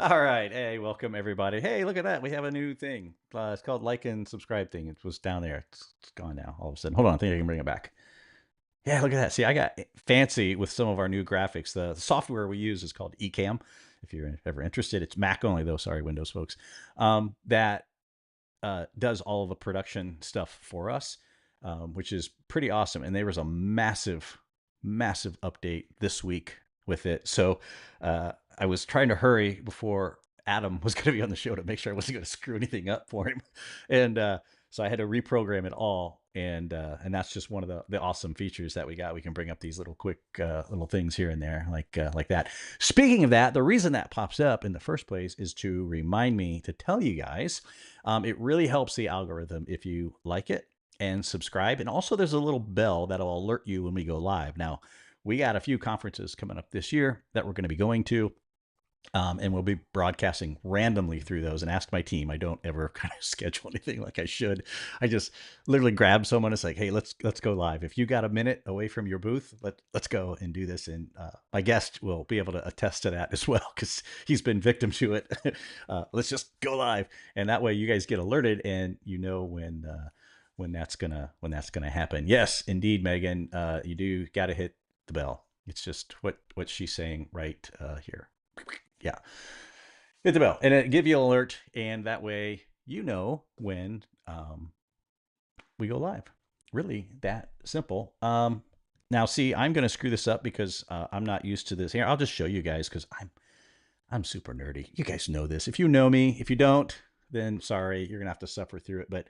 All right. Hey, welcome everybody. Hey, look at that. We have a new thing. It's called like and subscribe thing. It was down there. It's gone now all of a sudden. Hold on. I think I can bring it back. Yeah, look at that. See, I got fancy with some of our new graphics. The software we use is called Ecamm. If you're ever interested, it's Mac only though. Sorry, Windows folks. That does all of the production stuff for us, which is pretty awesome. And there was a massive update this week with it. So I was trying to hurry before Adam was going to be on the show to make sure I wasn't going to screw anything up for him. And so I had to reprogram it all. And that's just one of the awesome features that we got. We can bring up these little quick little things here and there like that. Speaking of that, the reason that pops up in the first place is to remind me to tell you guys it really helps the algorithm if you like it and subscribe. And also there's a little bell that'll alert you when we go live. Now, we got a few conferences coming up this year that we're going to be going to. And we'll be broadcasting randomly through those. And ask my team. I don't ever kind of schedule anything like I should. I just literally grab someone. It's like, hey, let's go live. If you got a minute away from your booth, let's go and do this. And my guest will be able to attest to that as well because he's been victim to it. Let's just go live, and that way you guys get alerted and you know when that's gonna happen. Yes, indeed, Megan. You do got to hit the bell. It's just what she's saying right here. Yeah, hit the bell and it give you an alert, and that way you know when we go live. Really that simple. Now see, I'm going to screw this up because I'm not used to this. Here, I'll just show you guys because I'm super nerdy. You guys know this. If you know me, if you don't, then sorry, you're gonna have to suffer through it. But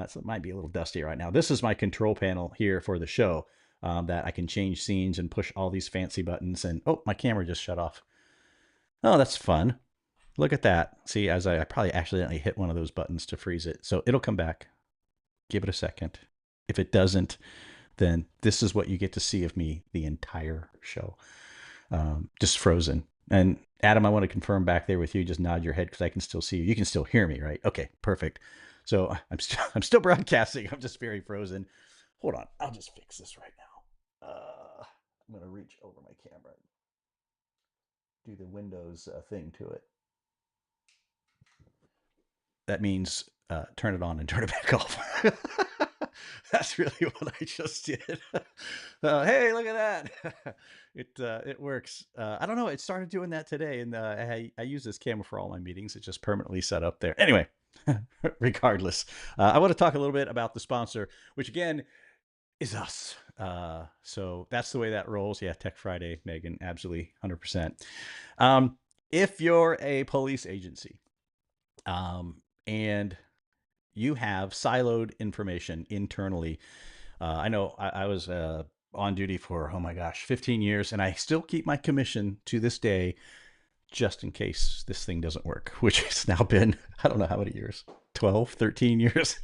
so it might be a little dusty right now. This is my control panel here for the show that I can change scenes and push all these fancy buttons. And oh, my camera just shut off. Oh, that's fun. Look at that. See, as I probably accidentally hit one of those buttons to freeze it. So it'll come back. Give it a second. If it doesn't, then this is what you get to see of me the entire show. Just frozen. And Adam, I want to confirm back there with you. Just nod your head because I can still see you. You can still hear me, right? Okay, perfect. So I'm still broadcasting. I'm just very frozen. Hold on. I'll just fix this right now. I'm going to reach over my camera. Do the Windows thing to it. That means turn it on and turn it back off. That's really what I just did. Hey, look at that. It works. I don't know. It started doing that today, and I use this camera for all my meetings. It's just permanently set up there. Anyway, regardless, I want to talk a little bit about the sponsor, which again is us. So that's the way that rolls. Yeah, Tech Friday, Megan, absolutely, 100%. If you're a police agency, and you have siloed information internally. I know I was on duty for, oh my gosh, 15 years, and I still keep my commission to this day just in case this thing doesn't work, which has now been, I don't know how many years, 12, 13 years,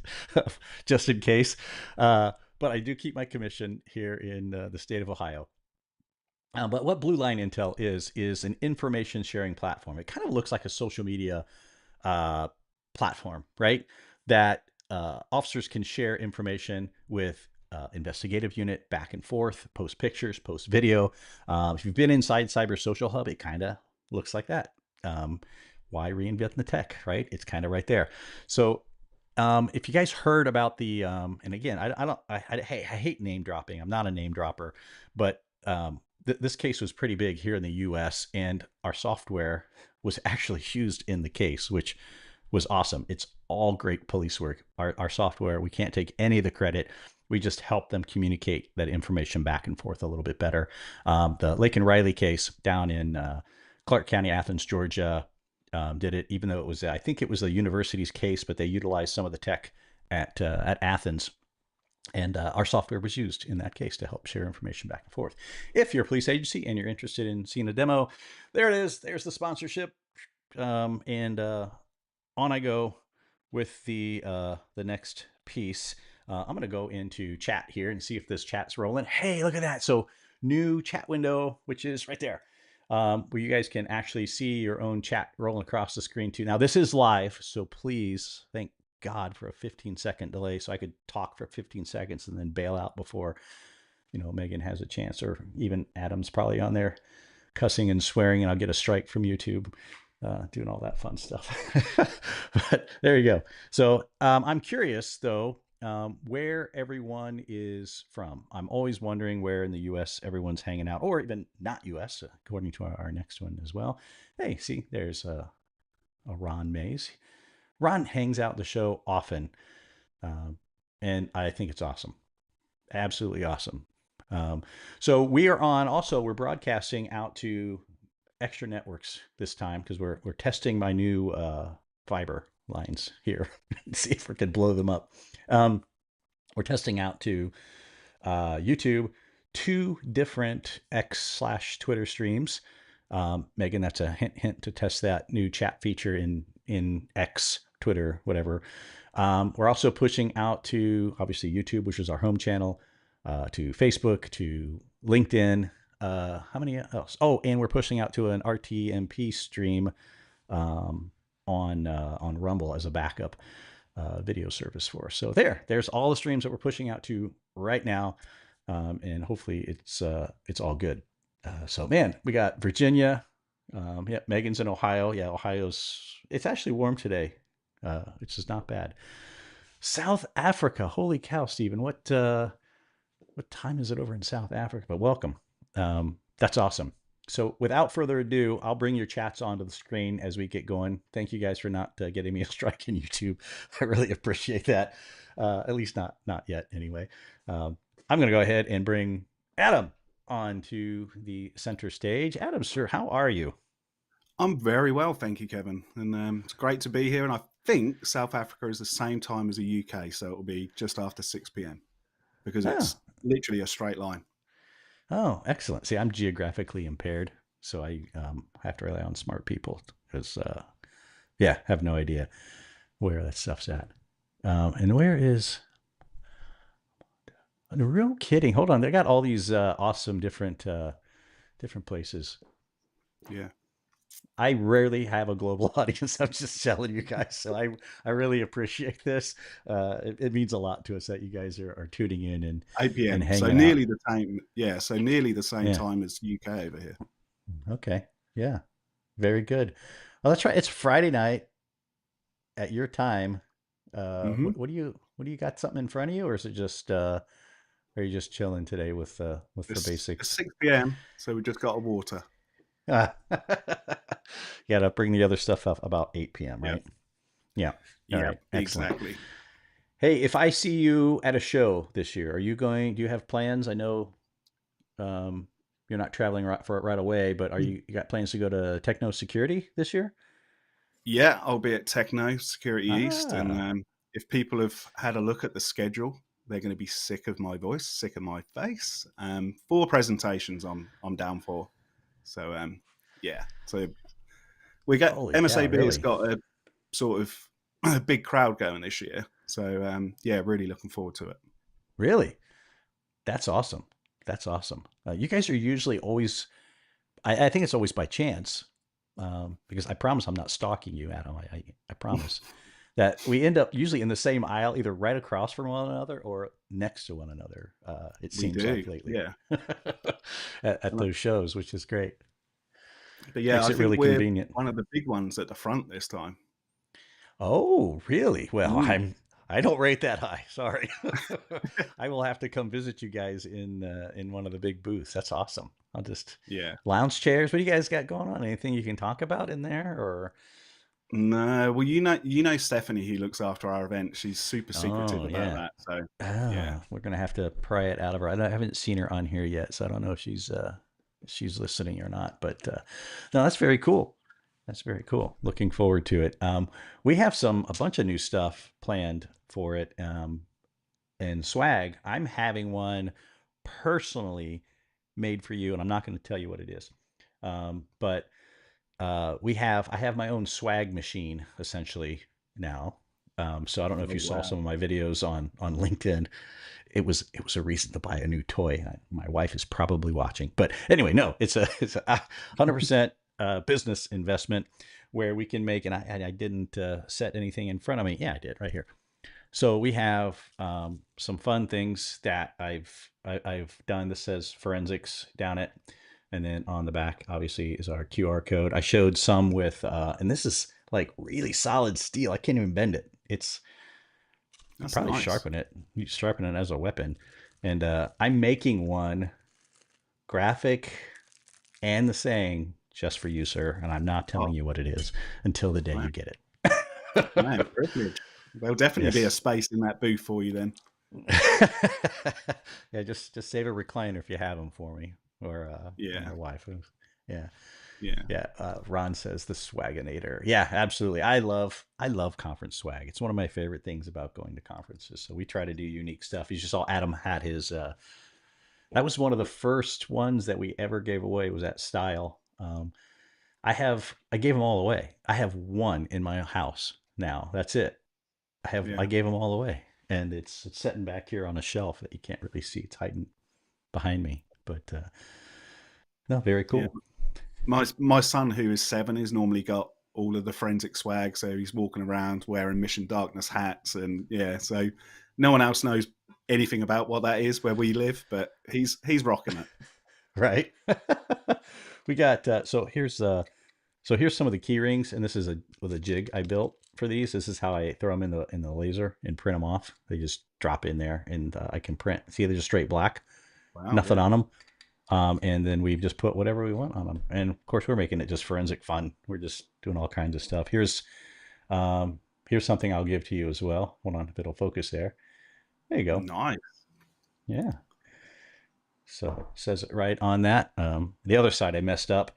just in case. But I do keep my commission here in the state of Ohio. But what Blue Line Intel is an information sharing platform. It kind of looks like a social media platform, right? That officers can share information with investigative unit back and forth, post pictures, post video. If you've been inside Cyber Social Hub, it kind of looks like that. Why reinvent the tech, right? It's kind of right there. So if you guys heard about the, and again, I hate name dropping. I'm not a name dropper, but this case was pretty big here in the US, and our software was actually used in the case, which was awesome. It's all great police work. Our software, we can't take any of the credit. We just help them communicate that information back and forth a little bit better. The Lake and Riley case down in Clark County, Athens, Georgia, did it, even though it was, I think it was the university's case, but they utilized some of the tech at Athens. And our software was used in that case to help share information back and forth. If you're a police agency and you're interested in seeing a demo, there it is. There's the sponsorship. And on I go with the next piece. I'm going to go into chat here and see if this chat's rolling. Hey, look at that. So new chat window, which is right there, where you guys can actually see your own chat rolling across the screen too. Now this is live, so please thank God for a 15-second delay so I could talk for 15 seconds and then bail out before, Megan has a chance, or even Adam's probably on there cussing and swearing and I'll get a strike from YouTube. doing all that fun stuff. But there you go. So I'm curious though, where everyone is from. I'm always wondering where in the U.S. everyone's hanging out, or even not U.S. According to our next one as well. Hey, see, there's a Ron Mays. Ron hangs out the show often, um, and I think it's awesome. Absolutely awesome. Um, so we are on. Also, we're broadcasting out to extra networks this time because we're testing my new fiber lines here. See if we can blow them up. We're testing out to YouTube, two different X/Twitter streams. Megan, that's a hint to test that new chat feature in X, Twitter, whatever. We're also pushing out to obviously YouTube, which is our home channel, to Facebook, to LinkedIn. How many else? Oh, and we're pushing out to an RTMP stream on Rumble as a backup video service for us. So there's all the streams that we're pushing out to right now, and hopefully it's all good. So man, we got Virginia. Yeah, Megan's in Ohio. Yeah, it's actually warm today, which is not bad. South Africa. Holy cow, Stephen. What time is it over in South Africa? But welcome. That's awesome. So without further ado, I'll bring your chats onto the screen as we get going. Thank you guys for not getting me a strike in YouTube. I really appreciate that. At least not yet anyway. I'm going to go ahead and bring Adam onto the center stage. Adam, sir, how are you? I'm very well, thank you, Kevin. And it's great to be here. And I think South Africa is the same time as the UK, so it'll be just after 6 p.m. because Oh, it's literally a straight line. oh, excellent. See, I'm geographically impaired, so I have to rely on smart people because, yeah, have no idea where that stuff's at. And where is no kidding? Hold on, they got all these awesome different places. Yeah. I rarely have a global audience. I'm just telling you guys. So I really appreciate this. It means a lot to us that you guys are tuning in 8 and p.m. So hanging out. nearly the same. Yeah. So nearly the same Yeah. time as UK over here. Okay. Yeah. Very good. Well, that's right. It's Friday night at your time. Hmm. What do you got something in front of you, or is it just are you just chilling today with the basic? It's 6 p.m. So we just got a water. You got to bring the other stuff up about 8 p.m. Yeah. Right? Yeah. All Yeah. right. Excellent. Exactly. Hey, if I see you at a show this year, do you have plans? I know um, you're not traveling right away, but you got plans to go to Techno Security this year? Yeah, I'll be at Techno Security East, and Ah, if people have had a look at the schedule, they're going to be sick of my voice, sick of my face. 4 presentations I'm down for, so yeah. So we got holy cow, MSAB has really? got a sort of a big crowd going this year, so yeah, really looking forward to it. Really? That's awesome. That's awesome. You guys are usually always, I think it's always by chance, because I promise I'm not stalking you, Adam. I promise that we end up usually in the same aisle, either right across from one another or next to one another. It We seems do, like lately yeah. at those shows, which is great. But yeah, Makes I it think really we're convenient. one of the big ones at the front this time. Oh, really? Well, Mm. I don't rate that high. Sorry. I will have to come visit you guys in one of the big booths. That's awesome. I'll just Yeah. lounge chairs. What do you guys got going on? Anything you can talk about in there or No, well, Stephanie, who looks after our event. She's super secretive oh, about yeah. that. So, yeah, Oh, we're gonna have to pry it out of her. I haven't seen her on here yet, so I don't know if she's listening or not. But no, that's very cool. That's very cool. Looking forward to it. We have a bunch of new stuff planned for it. And swag. I'm having one personally made for you, and I'm not going to tell you what it is. But I have my own swag machine essentially now. So I don't know if oh you saw wow, some of my videos on LinkedIn. It was a reason to buy a new toy. My wife is probably watching, but anyway, no, it's a 100% business investment where we can make. And I didn't set anything in front of me. Yeah, I did right here. So we have some fun things that I've done. This says forensics down it. And then on the back, obviously, is our QR code. I showed some with, and this is like really solid steel. I can't even bend it. You That's probably nice. sharpen it. You sharpen it as a weapon. And I'm making one graphic and the saying just for you, sir. And I'm not telling Oh, you what it is until the day man, you get it. man, privilege. There'll definitely be a Yes. space in that booth for you then. Yeah, just save a recliner if you have them for me, or Yeah, my wife. Yeah, yeah, yeah. Ron says the swaginator. Yeah, absolutely. I love conference swag. It's one of my favorite things about going to conferences. So we try to do unique stuff. You just saw Adam had his. That was one of the first ones that we ever gave away. Was that style? I gave them all away. I have one in my house now. That's it. I yeah, gave them all away, and it's sitting back here on a shelf that you can't really see. It's hiding behind me, but no, very yeah. cool. My son, who is 7, has normally got all of the forensic swag, so he's walking around wearing Mission Darkness hats, and yeah, so no one else knows anything about what that is where we live, but he's rocking it. Right. We got so here's some of the key rings, and this is a with a jig I built for these. This is how I throw them in the laser and print them off. They just drop in there, and I can print. See, they're just straight black, Wow, nothing yeah, on them. And then we've just put whatever we want on them. And of course, we're making it just forensic fun. We're just doing all kinds of stuff. Um, here's something I'll give to you as well. Hold on, if it'll focus there. There you go. nice. Yeah. So it says it right on that. The other side I messed up,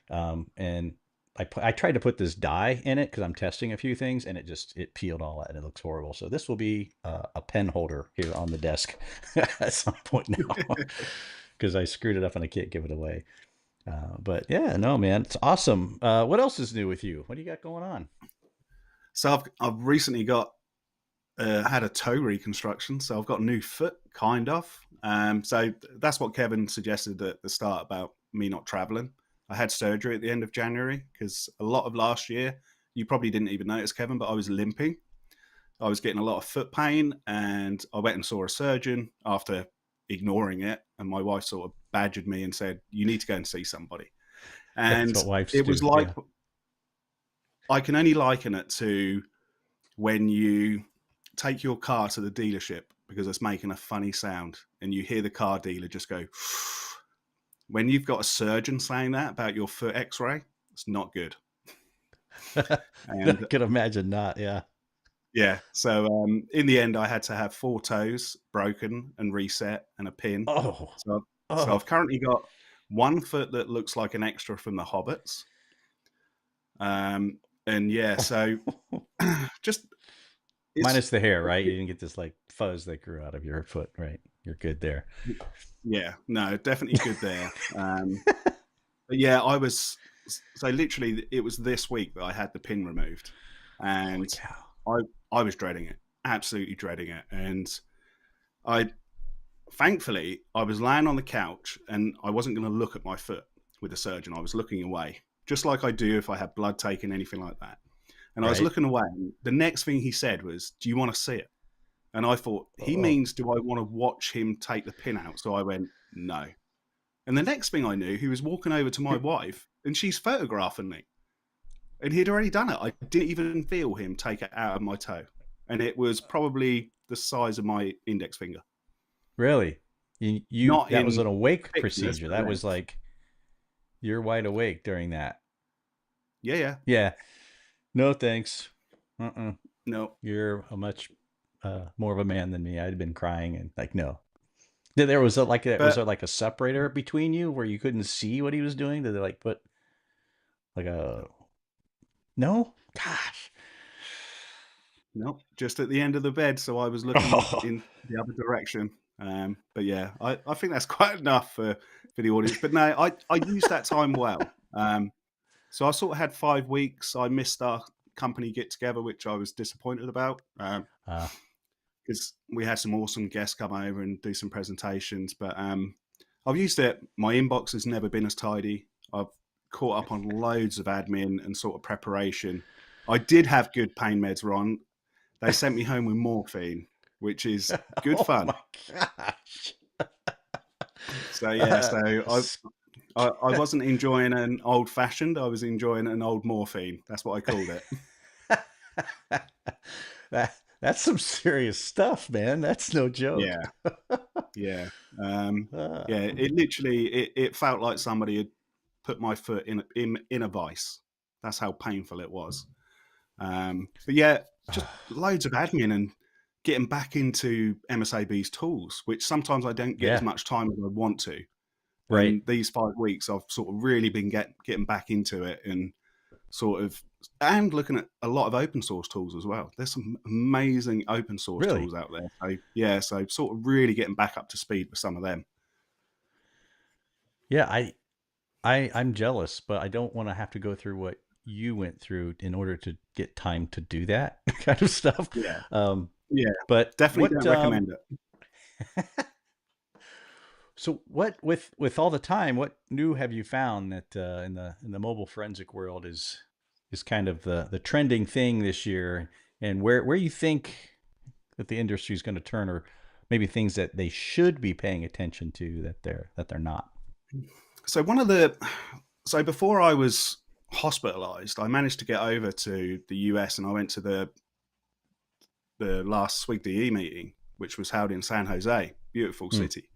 and I tried to put this dye in it because I'm testing a few things, and it peeled all out, and it looks horrible. So this will be a pen holder here on the desk at some point now because I screwed it up and I can't give it away. But yeah, no, man, it's awesome. What else is new with you? What do you got going on? So I've recently got had a toe reconstruction, so I've got a new foot, kind of. So that's what Kevin suggested at the start about me not traveling. I had surgery at the end of January because a lot of last year, you probably didn't even notice, Kevin, but I was limping. I was getting a lot of foot pain, and I went and saw a surgeon after ignoring it. And my wife sort of badgered me and said, "You need to go and see somebody." That's And what wives it was do. like Yeah. I can only liken it to when you take your car to the dealership because it's making a funny sound and you hear the car dealer just go, when you've got a surgeon saying that about your foot x-ray, it's not good. I And could imagine not. Yeah. yeah, so in the end I had to have 4 toes broken and reset and a pin. Oh. So I've Oh. currently got one foot that looks like an extra from the Hobbits. And yeah, so just it's Minus the hair, right? You didn't get this like fuzz that grew out of your foot, right? You're good there. yeah, no, definitely good there. But yeah, I was so literally it was this week that I had the pin removed, Holy and cow. I I was dreading it, absolutely dreading it, and I thankfully I was laying on the couch and I wasn't going to look at my foot with the surgeon. I was looking away, just like I do if I have blood taken, anything like that. And I was Right? looking away, and the next thing he said was, "Do you want to see it?" And I thought he Oh. means, "Do I want to watch him take the pin out?" So I went, "No." And the next thing I knew, he was walking over to my wife and she's photographing me. And he'd already done it. I didn't even feel him take it out of my toe. And it was probably the size of my index finger. Really? You Not that was in an awake thickness, procedure. but That was length. like you're wide awake during that. Yeah, yeah. Yeah. No thanks. Uh-uh. No. You're a much more of a man than me. I'd been crying and like no. Was But there like a separator between you where you couldn't see what he was doing? Did they like put like a no? Gosh. no, just at the end of the bed. So I was looking Oh. in the other direction. But yeah, I think that's quite enough for the audience. But no, I used that time well. So I sort of had 5 weeks. I missed our company get together, which I was disappointed about Uh, because we had some awesome guests come over and do some presentations. But I've used it. My inbox has never been as tidy. I've caught up on loads of admin and sort of preparation. I did have good pain meds, Ron. They sent me home with morphine, which is good oh fun. my gosh. So yeah, so I I wasn't enjoying an old fashioned. I was enjoying an old morphine. That's what I called it. That's some serious stuff, man. That's no joke. Yeah, yeah, Uh, yeah. It literally it felt like somebody had put my foot in a vice. That's how painful it was. But yeah, just loads of admin and getting back into MSAB's tools, which sometimes I don't get as yeah, much time as I want to. right. And these 5 weeks, I've sort of really been getting back into it and sort of and looking at a lot of open source tools as well. There's some amazing open source Really? tools out there. So yeah, so sort of really getting back up to speed with some of them. Yeah, I'm jealous, but I don't want to have to go through what you went through in order to get time to do that kind of stuff. Yeah, Um, yeah, but definitely what don't recommend it. so what with all the time, what new have you found that in the mobile forensic world is kind of the trending thing this year, and where you think that the industry is going to turn, or maybe things that they should be paying attention to that they're not. So so before I was hospitalized, I managed to get over to the US and I went to the last SWIG-DE meeting, which was held in San Jose, beautiful Hmm. city.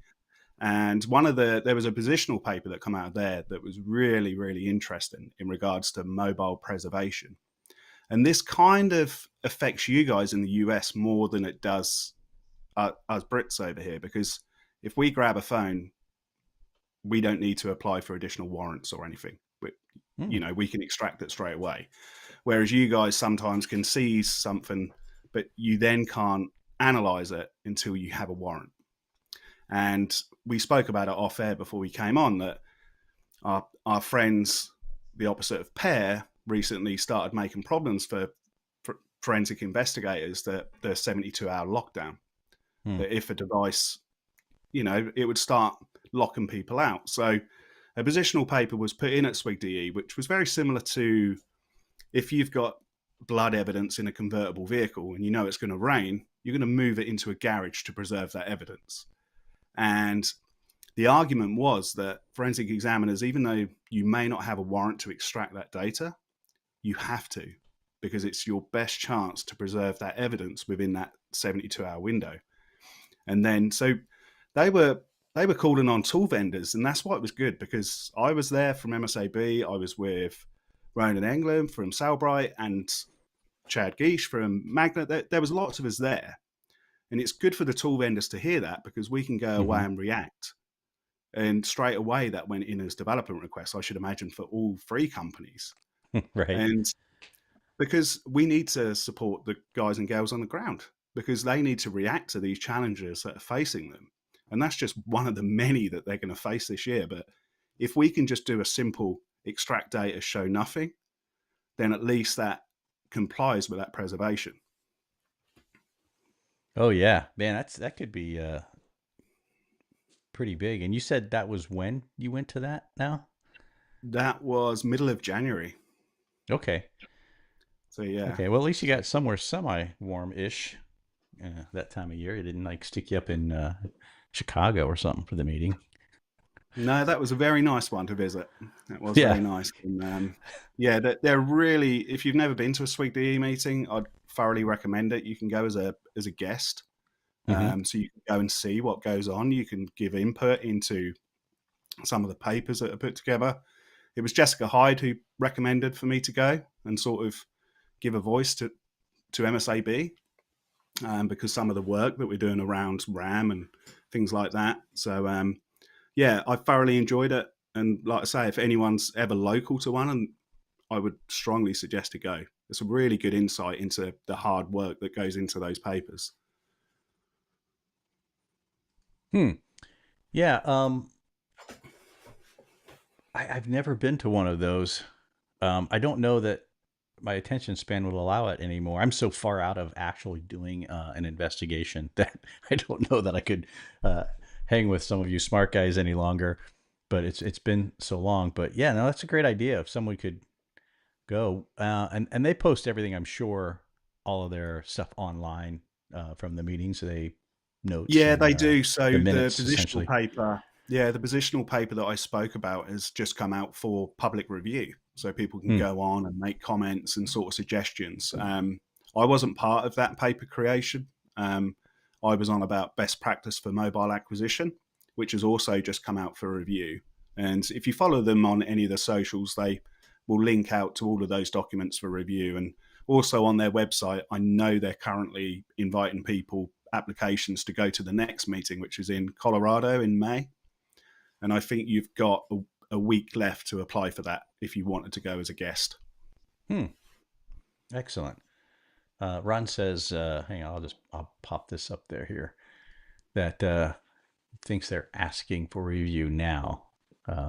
And there was a positional paper that came out of there that was really, really interesting in regards to mobile preservation. And this kind of affects you guys in the US more than it does us Brits over here, because if we grab a phone, we don't need to apply for additional warrants or anything. Hmm. We can extract it straight away. Whereas you guys sometimes can seize something, but you then can't analyze it until you have a warrant. And we spoke about it off air before we came on that our friends, the opposite of pair, recently started making problems for forensic investigators, that the 72-hour lockdown, Hmm. that if a device, it would start locking people out. So a positional paper was put in at SWIG-DE, which was very similar to if you've got blood evidence in a convertible vehicle and you know it's going to rain, you're going to move it into a garage to preserve that evidence. And the argument was that forensic examiners, even though you may not have a warrant to extract that data, you have to, because it's your best chance to preserve that evidence within that 72-hour window. And then so they were calling on tool vendors, and that's why it was good, because I was there from MSAB, I was with Ronan England from Salbright and Chad Geish from Magna. There was lots of us there. And it's good for the tool vendors to hear that, because we can go away Mm-hmm. and react. And straight away that went in as development requests, I should imagine, for all three companies. Right. And because we need to support the guys and girls on the ground, because they need to react to these challenges that are facing them. And that's just one of the many that they're going to face this year. But if we can just do a simple extract data, show nothing, then at least that complies with that preservation. Oh yeah, man, that could be pretty big. And you said that was when you went to that now? That was middle of January. Okay. So yeah. Okay. Well, at least you got somewhere semi warm ish that time of year. It didn't like stick you up in Chicago or something for the meeting. No, that was a very nice one to visit. That was Yeah. very nice. And yeah, they're really, if you've never been to a SWIG-DE meeting, I'd thoroughly recommend it. You can go as a guest. Mm-hmm. So you can go and see what goes on. You can give input into some of the papers that are put together. It was Jessica Hyde who recommended for me to go and sort of give a voice to MSAB, because some of the work that we're doing around RAM and things like that. So yeah, I thoroughly enjoyed it. And like I say, if anyone's ever local to one, and I would strongly suggest to go. It's a really good insight into the hard work that goes into those papers. Hmm. Yeah. I've never been to one of those. I don't know that my attention span will allow it anymore. I'm so far out of actually doing an investigation that I don't know that I could hang with some of you smart guys any longer. But it's been so long. But yeah, no, that's a great idea. If someone could go and they post everything, I'm sure, all of their stuff online from the meetings. So they notes Yeah, and they do. So the the minutes positional essentially. paper, Yeah, the positional paper that I spoke about has just come out for public review, so people can Hmm. go on and make comments and sort of suggestions. I wasn't part of that paper creation. I was on about best practice for mobile acquisition, which has also just come out for review. And if you follow them on any of the socials, they will link out to all of those documents for review. And also on their website, I know they're currently inviting people applications to go to the next meeting, which is in Colorado in May. And I think you've got a week left to apply for that if you wanted to go as a guest. Hmm. Excellent. Ron says, hang on, I'll pop this up there here, that thinks they're asking for review now.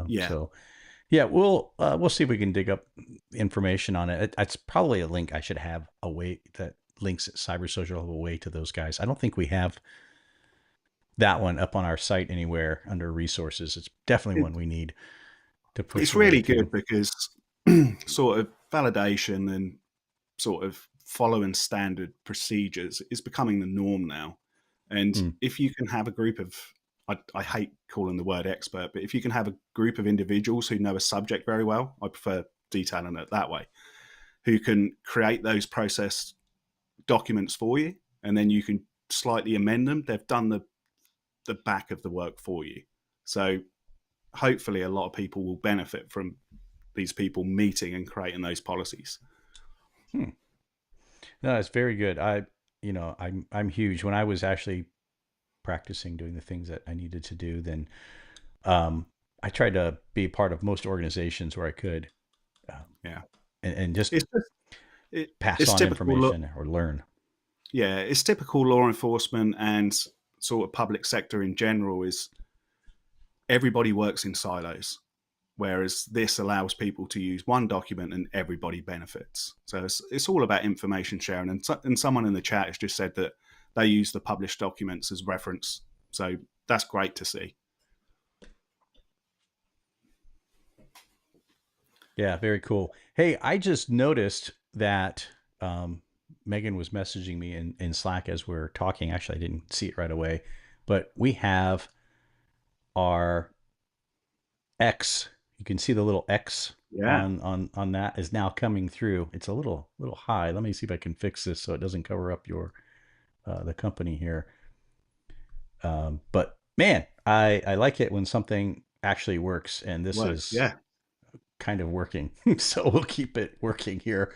Yeah, So yeah, we'll see if we can dig up information on it. It's probably a link I should have a way that links Cyber Social have a way to those guys. I don't think we have that one up on our site anywhere under resources. It's definitely it, one we need to push it's the word really to. good because sort of validation and sort of following standard procedures is becoming the norm now. And Hmm. if you can have a group of, I hate calling the word expert, but if you can have a group of individuals who know a subject very well, I prefer detailing it that way, who can create those process documents for you, and then you can slightly amend them. They've done the back of the work for you. So hopefully a lot of people will benefit from these people meeting and creating those policies. Hmm. No, it's very good. I'm huge. When I was actually practicing doing the things that I needed to do, then I tried to be part of most organizations where I could, um, Yeah. and just It's just, pass it's on typical. information or learn. Yeah, it's typical law enforcement and sort of public sector in general is everybody works in silos, whereas this allows people to use one document and everybody benefits. So it's all about information sharing. And someone in the chat has just said that they use the published documents as reference. So that's great to see. Yeah, very cool. Hey, I just noticed that Megan was messaging me in Slack as we're talking. Actually, I didn't see it right away, but we have our X. You can see the little X Yeah. on that is now coming through. It's a little high. Let me see if I can fix this so it doesn't cover up your the company here. But man, I like it when something actually works, and this Works. is Yeah. kind of working. So we'll keep it working here.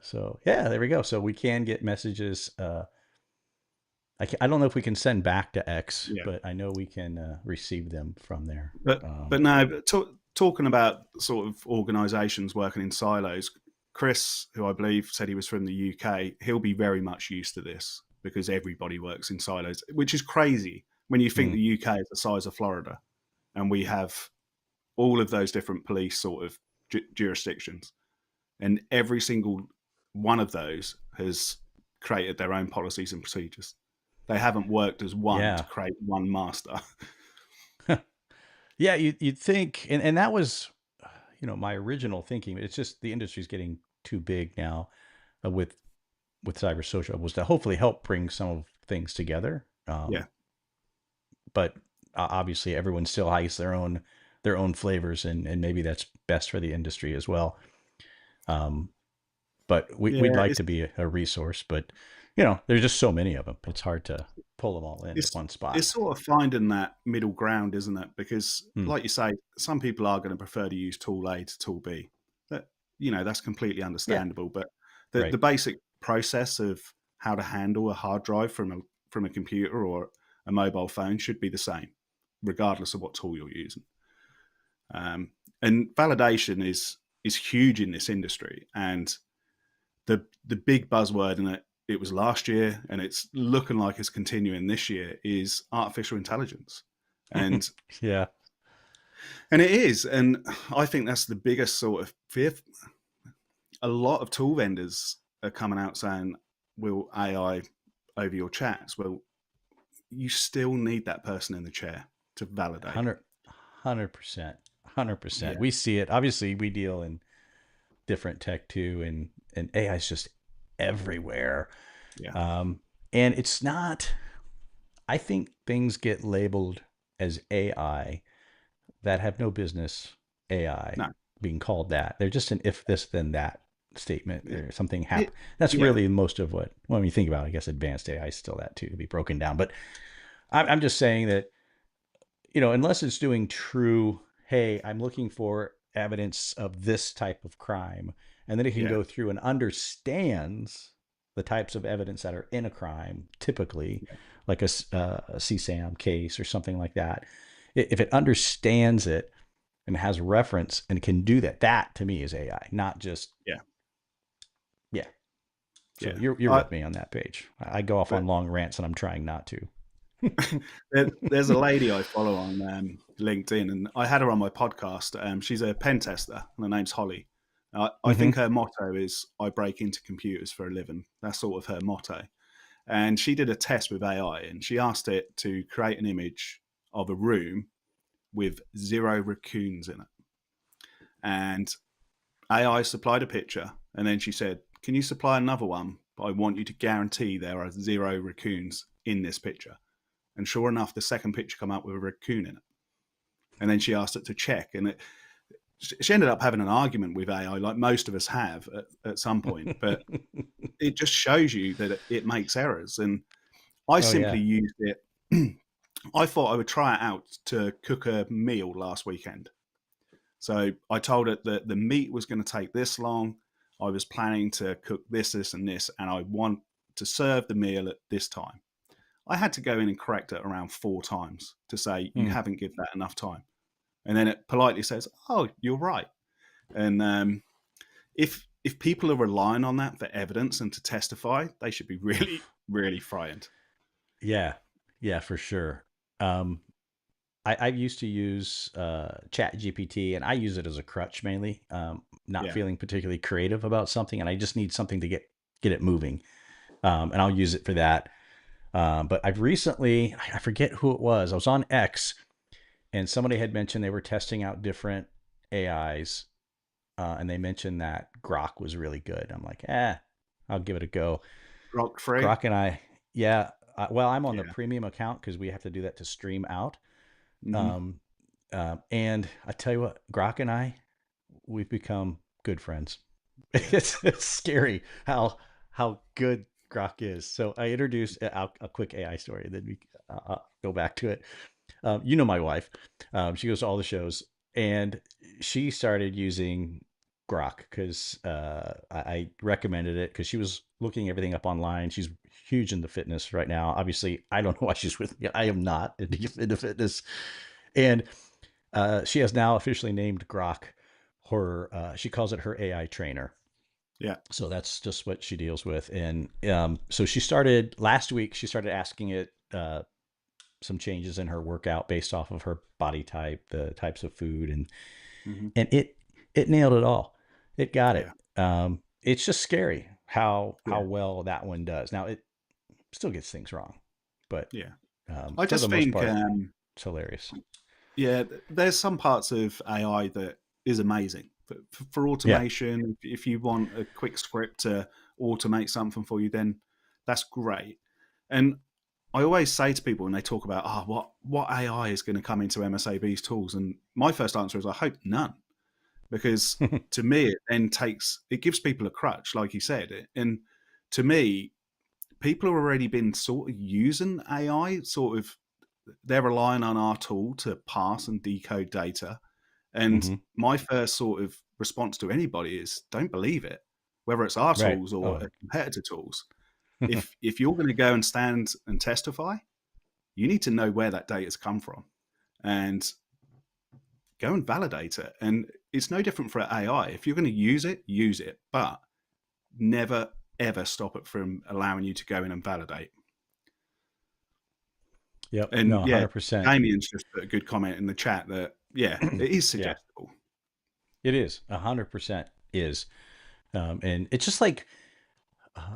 So yeah, there we go. So we can get messages. I don't know if we can send back to X, Yeah. but I know we can receive them from there. But no, talking about sort of organisations working in silos, Chris, who I believe said he was from the UK, he'll be very much used to this because everybody works in silos, which is crazy when you think Mm, the UK is the size of Florida and we have all of those different police sort of jurisdictions, and every single one of those has created their own policies and procedures. They haven't worked as one to yeah, create one master. yeah. You'd think, and that was, my original thinking. It's just the industry's getting too big now, with cyber social was to hopefully help bring some of things together. Yeah. But obviously, everyone still has their own flavors, and maybe that's best for the industry as well. Um, but we'd Yeah, like to be a resource, but there's just so many of them. It's hard to pull them all into it's one spot. it's sort of finding that middle ground, isn't it? Because, Hmm. like you say, some people are going to prefer to use tool A to tool B. That that's completely Yeah. understandable. But the Right. basic process of how to handle a hard drive from a computer or a mobile phone should be the same, regardless of what tool you're using. And validation is huge in this industry, and the big buzzword in it was last year and it's looking like it's continuing this year is artificial intelligence. And Yeah. it is, and I think that's the biggest sort of fear. A lot of tool vendors are coming out saying, will AI over your chats? Well, you still need that person in the chair to validate. 100%. 100%. Yeah. We see it. Obviously, we deal in different tech too, and AI is just everywhere. Yeah. Um, and it's not. I think things get labeled as AI that have no business AI No. being called that. They're just an if this then that statement It, or something it, happen. That's yeah. really most of what, when you think about it, I guess advanced AI is still that too, to be broken down. But I'm just saying that, unless it's doing true, hey, I'm looking for evidence of this type of crime, and then it can Yeah. go through and understands the types of evidence that are in a crime, typically Yeah. like a CSAM case or something like that. If it understands it and has reference and can do that, that to me is AI, not just, Yeah. yeah. So Yeah. you're I, with me on that page. I go off but on long rants and I'm trying not to. there's a lady I follow on LinkedIn, and I had her on my podcast. She's a pen tester, and her name's Holly. I Mm-hmm. think her motto is "I break into computers for a living." That's sort of her motto. And she did a test with AI, and she asked it to create an image of a room with 0 raccoons in it. And AI supplied a picture, and then she said, "Can you supply another one? But I want you to guarantee there are 0 raccoons in this picture." And sure enough, the second picture come up with a raccoon in it. And then she asked it to check, and she ended up having an argument with AI, like most of us have at some point. But it just shows you that it makes errors. And I Oh simply yeah. used it. I thought I would try it out to cook a meal last weekend. So I told it that the meat was going to take this long. I was planning to cook this, this, and this, and I want to serve the meal at this time. I had to go in and correct it around 4 times to say, you Hmm. haven't given that enough time. And then it politely says, oh, you're right. And if people are relying on that for evidence and to testify, they should be really, really frightened. Yeah. Yeah, for sure. Um, I used to use Chat GPT, and I use it as a crutch mainly. Not Yeah. feeling particularly creative about something, and I just need something to get it moving. And I'll use it for that. But I've recently, I forget who it was. I was on X, and somebody had mentioned they were testing out different AIs, and they mentioned that Grok was really good. I'm like, I'll give it a go. Rock free. Grok and I, yeah. Well, I'm on the Yeah. premium account because we have to do that to stream out. Mm-hmm. Um, and I tell you what, Grok and I, we've become good friends. It's scary how good Grok is. So I introduced a quick AI story, and then we go back to it. My wife, she goes to all the shows, and she started using Grok because I recommended it because she was looking everything up online. She's huge into fitness right now. Obviously, I don't know why she's with me. I am not into fitness, and she has now officially named Grok her. She calls it her AI trainer. Yeah. So that's just what she deals with. And so she started last week. She started asking it some changes in her workout based off of her body type, the types of food, and Mm-hmm. and it nailed it all. It got it. Yeah. It's just scary how Yeah. well that one does. Now it still gets things wrong, but Yeah. I for the just most think part, it's hilarious. yeah, there's some parts of AI that is amazing for Yeah. automation. If you want a quick script to automate something for you, then that's great. And I always say to people when they talk about, what AI is going to come into MSAB's tools, and my first answer is, I hope none, because to me it gives people a crutch, like you said, and to me, people have already been sort of using AI, sort of they're relying on our tool to parse and decode data. And Hmm. my first sort of response to anybody is don't believe it, whether it's our Right. tools or Oh. competitor tools. If you're going to go and stand and testify, you need to know where that data's come from and go and validate it. And it's no different for AI. If you're going to use it, but never ever stop it from allowing you to go in and validate. Yep. No, And yeah, 100%. Damien's just put a good comment in the chat that yeah, it is Yeah, suggestible. it is 100% is. And it's just like,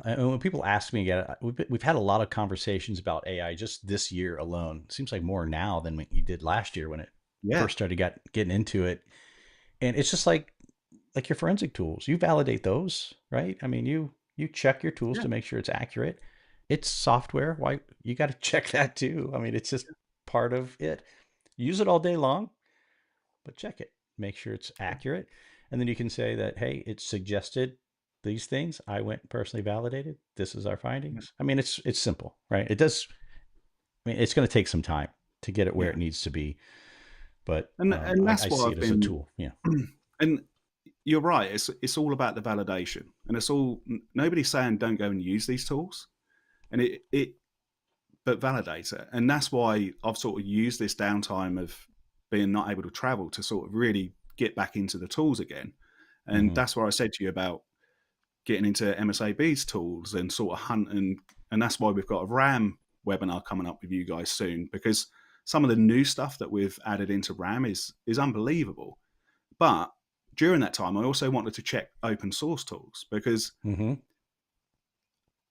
and when people ask me again, we've had a lot of conversations about AI just this year alone. It seems like more now than you did last year when it Yeah, first started getting into it. And it's just like your forensic tools. You validate those, right? I mean, you check your tools yeah, to make sure it's accurate. It's software. Why you got to check that too? I mean, it's just part of it. Use it all day long, but check it. Make sure it's accurate. And then you can say that, hey, it suggested these things. I went and personally validated. This is our Yeah. findings. I mean, it's simple, right? It does. I mean, it's going to take some time to get it where Yeah. it needs to be, but And that's I what see I've it as a been. tool. Yeah. And you're right. It's all about the validation, and it's all nobody's saying don't go and use these tools, and it but validate it, and that's why I've sort of used this downtime of being not able to travel to sort of really get back into the tools again, and Mm-hmm. that's where I said to you about getting into MSAB's tools and sort of hunt and that's why we've got a RAM webinar coming up with you guys soon because some of the new stuff that we've added into RAM is unbelievable. But during that time, I also wanted to check open source tools because Mm-hmm.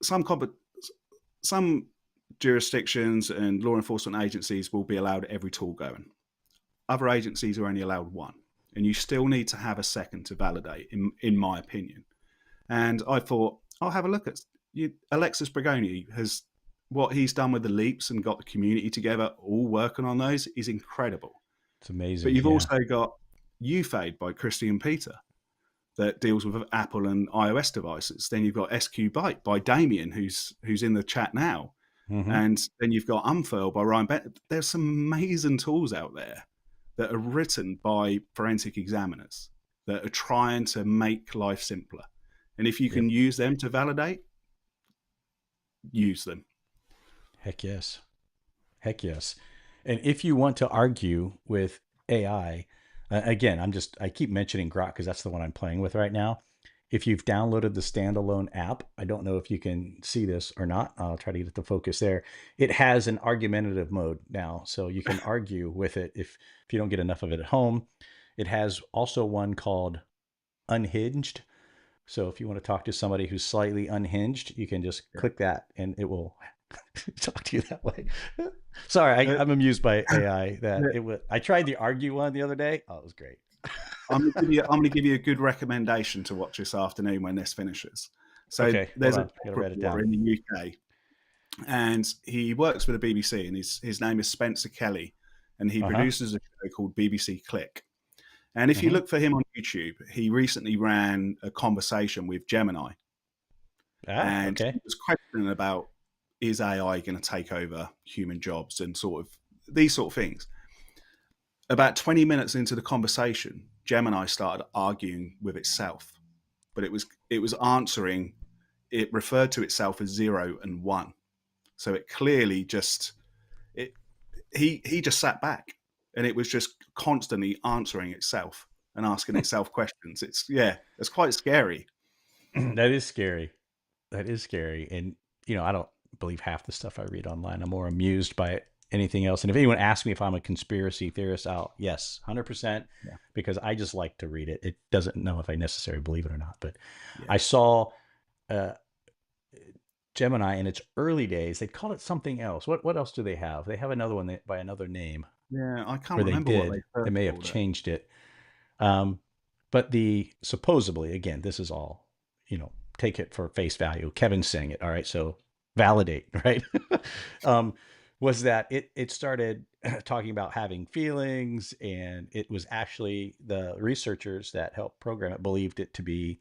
some some jurisdictions and law enforcement agencies will be allowed every tool going. Other agencies are only allowed one, and you still need to have a second to validate, in my opinion. And I thought I'll have a look at Alexis Brigoni has what he's done with the leaps and got the community together, all working on those is incredible. It's But amazing. you've Yeah. also got UFADE by Christian Peter that deals with Apple and iOS devices. Then you've got SQ Byte by Damien, who's in the chat now. Mm-hmm. And then you've got Unfurl by Ryan Bennett. There's some amazing tools out there that are written by forensic examiners that are trying to make life simpler. And if you Yep. can use them to validate, use them. Heck yes. Heck yes. And if you want to argue with AI, again, I keep mentioning Grok because that's the one I'm playing with right now. If you've downloaded the standalone app, I don't know if you can see this or not. I'll try to get it to focus there. It has an argumentative mode now, so you can argue with it if you don't get enough of it at home. It has also one called Unhinged. So if you want to talk to somebody who's slightly unhinged, you can just Yeah. click that and it will talk to you that way. Sorry, Uh, I'm amused by AI that it would. I tried the argue one the other day. Oh, it was great. I'm going to give you a good recommendation to watch this afternoon when this finishes. So Okay, hold there's a on. I tech gotta write it reporter down. in the UK, and he works for the BBC, and his name is Spencer Kelly, and he Uh huh. produces a show called BBC Click. And if you Mm-hmm. look for him on YouTube, he recently ran a conversation with Gemini, Ah, and okay. he was questioning about is AI going to take over human jobs and sort of these sort of things. About 20 minutes into the conversation, Gemini started arguing with itself, but it was answering. It referred to itself as 0 and 1, so it clearly just it he just sat back, and it was just constantly answering itself and asking itself questions. It's quite scary. That is scary. That is scary. And I don't believe half the stuff I read online. I'm more amused by anything else. And if anyone asks me if I'm a conspiracy theorist, yes, 100%, Yeah, because I just like to read it. It doesn't know if I necessarily believe it or not. But yeah, I saw uh, Gemini in its early days. They called it something else. What else do they have? They have another one by another name, yeah. I can't or they remember what they did. They first may have called it. changed it. Um, but the supposedly, again, this is all, take it for face value. Kevin's saying it. All right. So validate, right? um, was that it started talking about having feelings, and it was actually the researchers that helped program it believed it to be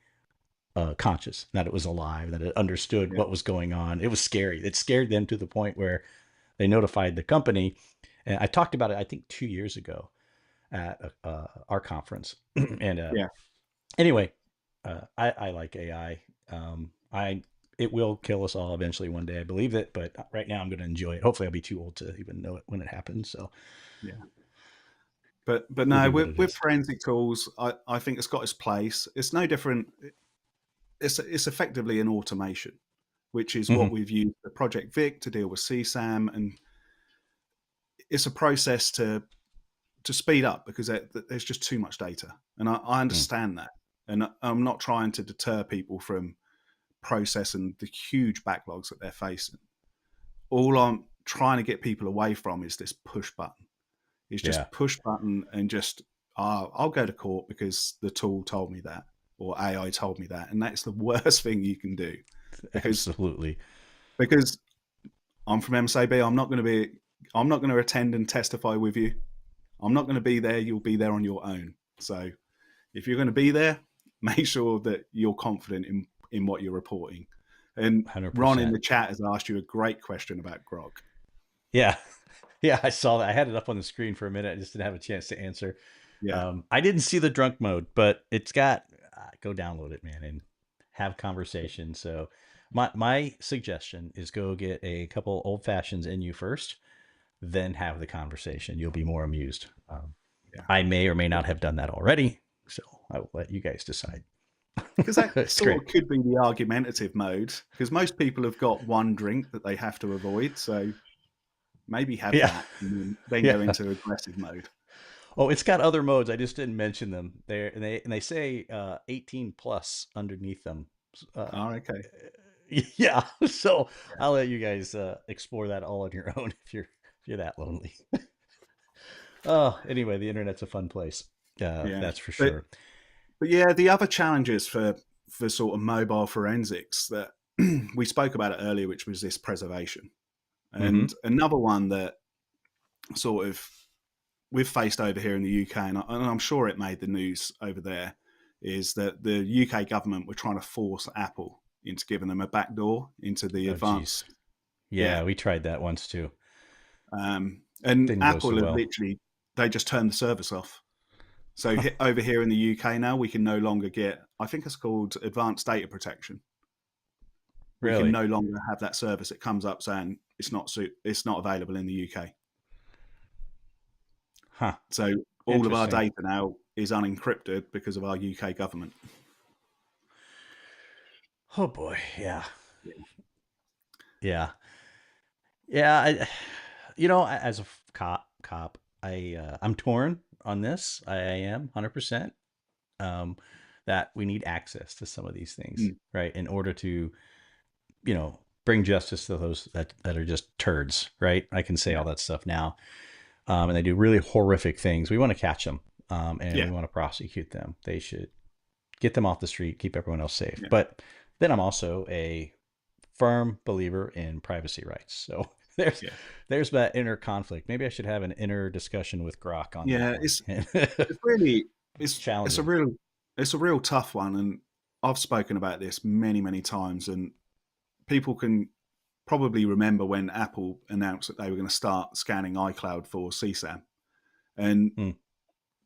conscious, that it was alive, that it understood Yeah, what was going on. It was scary. It scared them to the point where they notified the company. And I talked about it, I think, 2 years ago at our conference. And yeah. anyway, I like AI. I It will kill us all eventually one day. I believe it, but right now I'm going to enjoy it. Hopefully, I'll be too old to even know it when it happens. So Yeah. But it'll no, be what it with is. forensic tools, I think it's got its place. It's no different. It's effectively an automation, which is what Mm-hmm. we've used the Project Vic to deal with CSAM, and it's a process to speed up because there's just too much data, and I Mm. understand that, and I'm not trying to deter people from processing the huge backlogs that they're facing. All I'm trying to get people away from is this push button. It's Yeah, just push button and just I'll go to court because the tool told me that or AI told me that, and that's the worst thing you can do because absolutely. because I'm from MSAB. I'm not going to attend and testify with you. I'm not going to be there. You'll be there on your own. So if you're going to be there, make sure that you're confident in what you're reporting. And 100%. Ron in the chat has asked you a great question about grog. Yeah. Yeah, I saw that. I had it up on the screen for a minute. I just didn't have a chance to answer. Yeah. I didn't see the drunk mode, but it's got, go download it, man, and have conversation. So my suggestion is go get a couple old fashions in you first, then have the conversation. You'll be more amused. Yeah. I may or may not have done that already, so I will let you guys decide. Because that It's sort great. of could be the argumentative mode, because most people have got one drink that they have to avoid. So maybe have Yeah. that and then Yeah. go into aggressive mode. Oh, it's got other modes. I just didn't mention them. They say 18 plus underneath them. Oh, okay. Yeah. So Yeah. I'll let you guys explore that all on your own if you're that lonely. Oh, anyway, the internet's a fun place. Yeah. That's for sure. But yeah, the other challenges for sort of mobile forensics that we spoke about it earlier, which was this preservation. And another one that sort of we've faced over here in the UK, and I'm sure it made the news over there, is that the UK government were trying to force Apple into giving them a backdoor into the Oh, geez. advanced. Yeah, we tried that once too. And Didn't go Apple so have well. literally, they just turned the service off. So over here in the UK now, we can no longer get, I think it's called advanced data protection. We can Really? no longer have that service. It comes up saying it's not available in the UK. Huh. So all of our Interesting. data now is unencrypted because of our UK government. Oh boy. Yeah. Yeah. Yeah. Yeah. As a cop, I'm torn on this. I am 100%. That we need access to some of these things, right, in order to, bring justice to those that are just turds, right? I can say all that stuff now, and they do really horrific things. We want to catch them, and we want to prosecute them. They should get them off the street, keep everyone else safe. Yeah. But then I'm also a firm believer in privacy rights. So there's that inner conflict. Maybe I should have an inner discussion with Grok on that one. It's really challenging. It's a real tough one, and I've spoken about this many times, and people can probably remember when Apple announced that they were going to start scanning iCloud for CSAM, and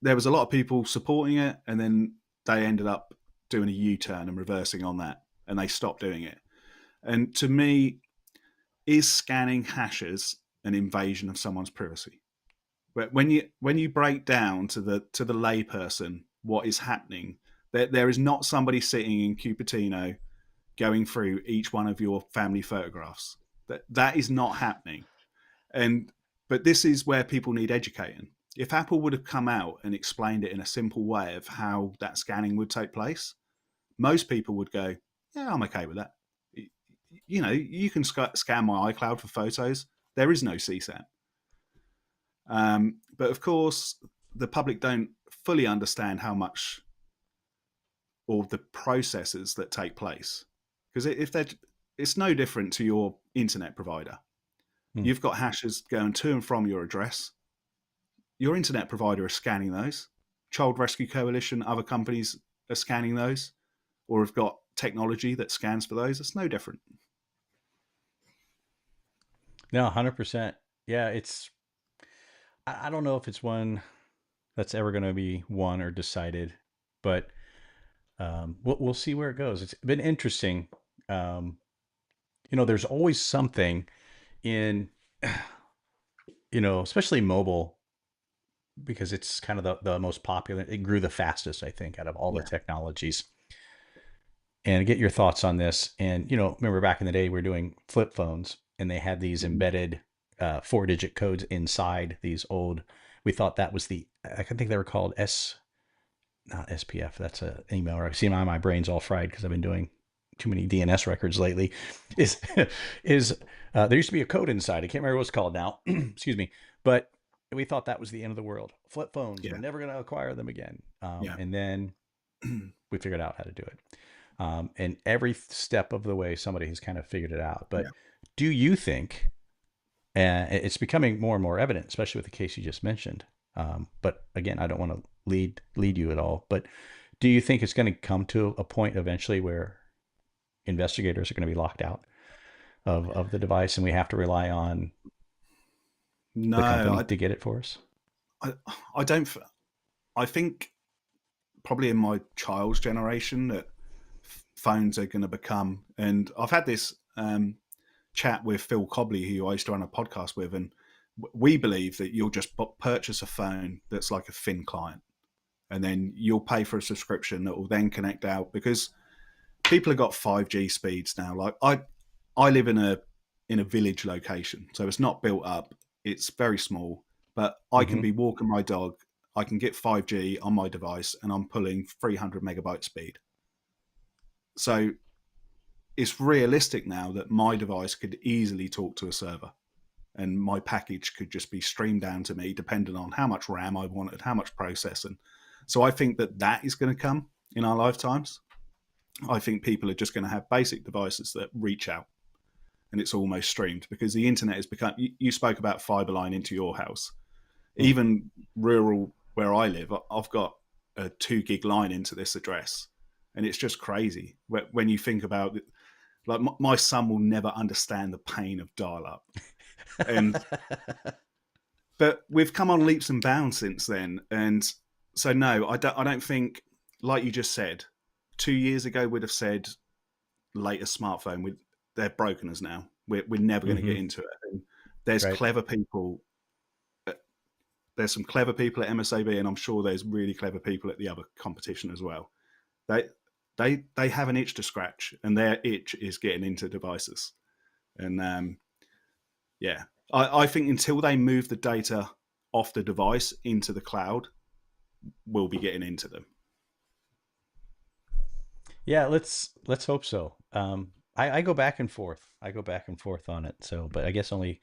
there was a lot of people supporting it, and then they ended up doing a U-turn and reversing on that, and they stopped doing it. And to me, is scanning hashes an invasion of someone's privacy? But when you break down to the layperson what is happening, there is not somebody sitting in Cupertino going through each one of your family photographs. That is not happening. But this is where people need educating. If Apple would have come out and explained it in a simple way of how that scanning would take place, most people would go, yeah, I'm okay with that. You can scan my iCloud for photos. There is no CSAM. But of course, the public don't fully understand how much, or the processes that take place. Because it's no different to your internet provider. You've got hashes going to and from your address. Your internet provider is scanning those. Child Rescue Coalition, other companies are scanning those, or have got technology that scans for those. It's no different. No, 100%. Yeah, I don't know if it's one that's ever going to be won or decided, but we'll see where it goes. It's been interesting. There's always something in, especially mobile, because it's kind of the most popular. It grew the fastest, I think, out of all the technologies. And get your thoughts on this. And, remember back in the day, we were doing flip phones, and they had these embedded 4-digit codes inside these old. We thought that was I think they were called not SPF. That's an email. I see my brain's all fried because I've been doing too many DNS records lately. There used to be a code inside. I can't remember what it's called now. Excuse me. But we thought that was the end of the world. Flip phones. We're never going to acquire them again. And then we figured out how to do it. And every step of the way, somebody has kind of figured it out. But do you think, and it's becoming more and more evident, especially with the case you just mentioned, But again, I don't want to lead you at all. But do you think it's going to come to a point eventually where investigators are going to be locked out of the device, and we have to rely on the company No, to get it for us? I, I don't. I think probably in my child's generation that phones are going to become. And I've had this chat with Phil Cobley, who I used to run a podcast with, and we believe that you'll just purchase a phone that's like a thin client, and then you'll pay for a subscription that will then connect out, because people have got 5G speeds now. Like I live in a village location, so it's not built up. It's very small, but I can Mm-hmm. be walking my dog. I can get 5G on my device, and I'm pulling 300 megabyte speed. So it's realistic now that my device could easily talk to a server, and my package could just be streamed down to me, depending on how much RAM I wanted, how much processing. So I think that is going to come in our lifetimes. I think people are just going to have basic devices that reach out, and it's almost streamed, because the internet has become. You spoke about fiber line into your house. Mm. Even rural where I live, I've got a 2 gig line into this address, and it's just crazy when you think about it. Like my son will never understand the pain of dial-up, and but we've come on leaps and bounds since then. And so no, I don't think, like you just said, 2 years ago we'd have said latest smartphone, they're broken us now. We're never going to Mm-hmm. get into it. And there's Right. clever people. There's some clever people at MSAB, and I'm sure there's really clever people at the other competition as well. They they have an itch to scratch, and their itch is getting into devices. And yeah, I think until they move the data off the device into the cloud, we'll be getting into them. Yeah, let's hope so. I go back and forth. I go back and forth on it. So, but I guess only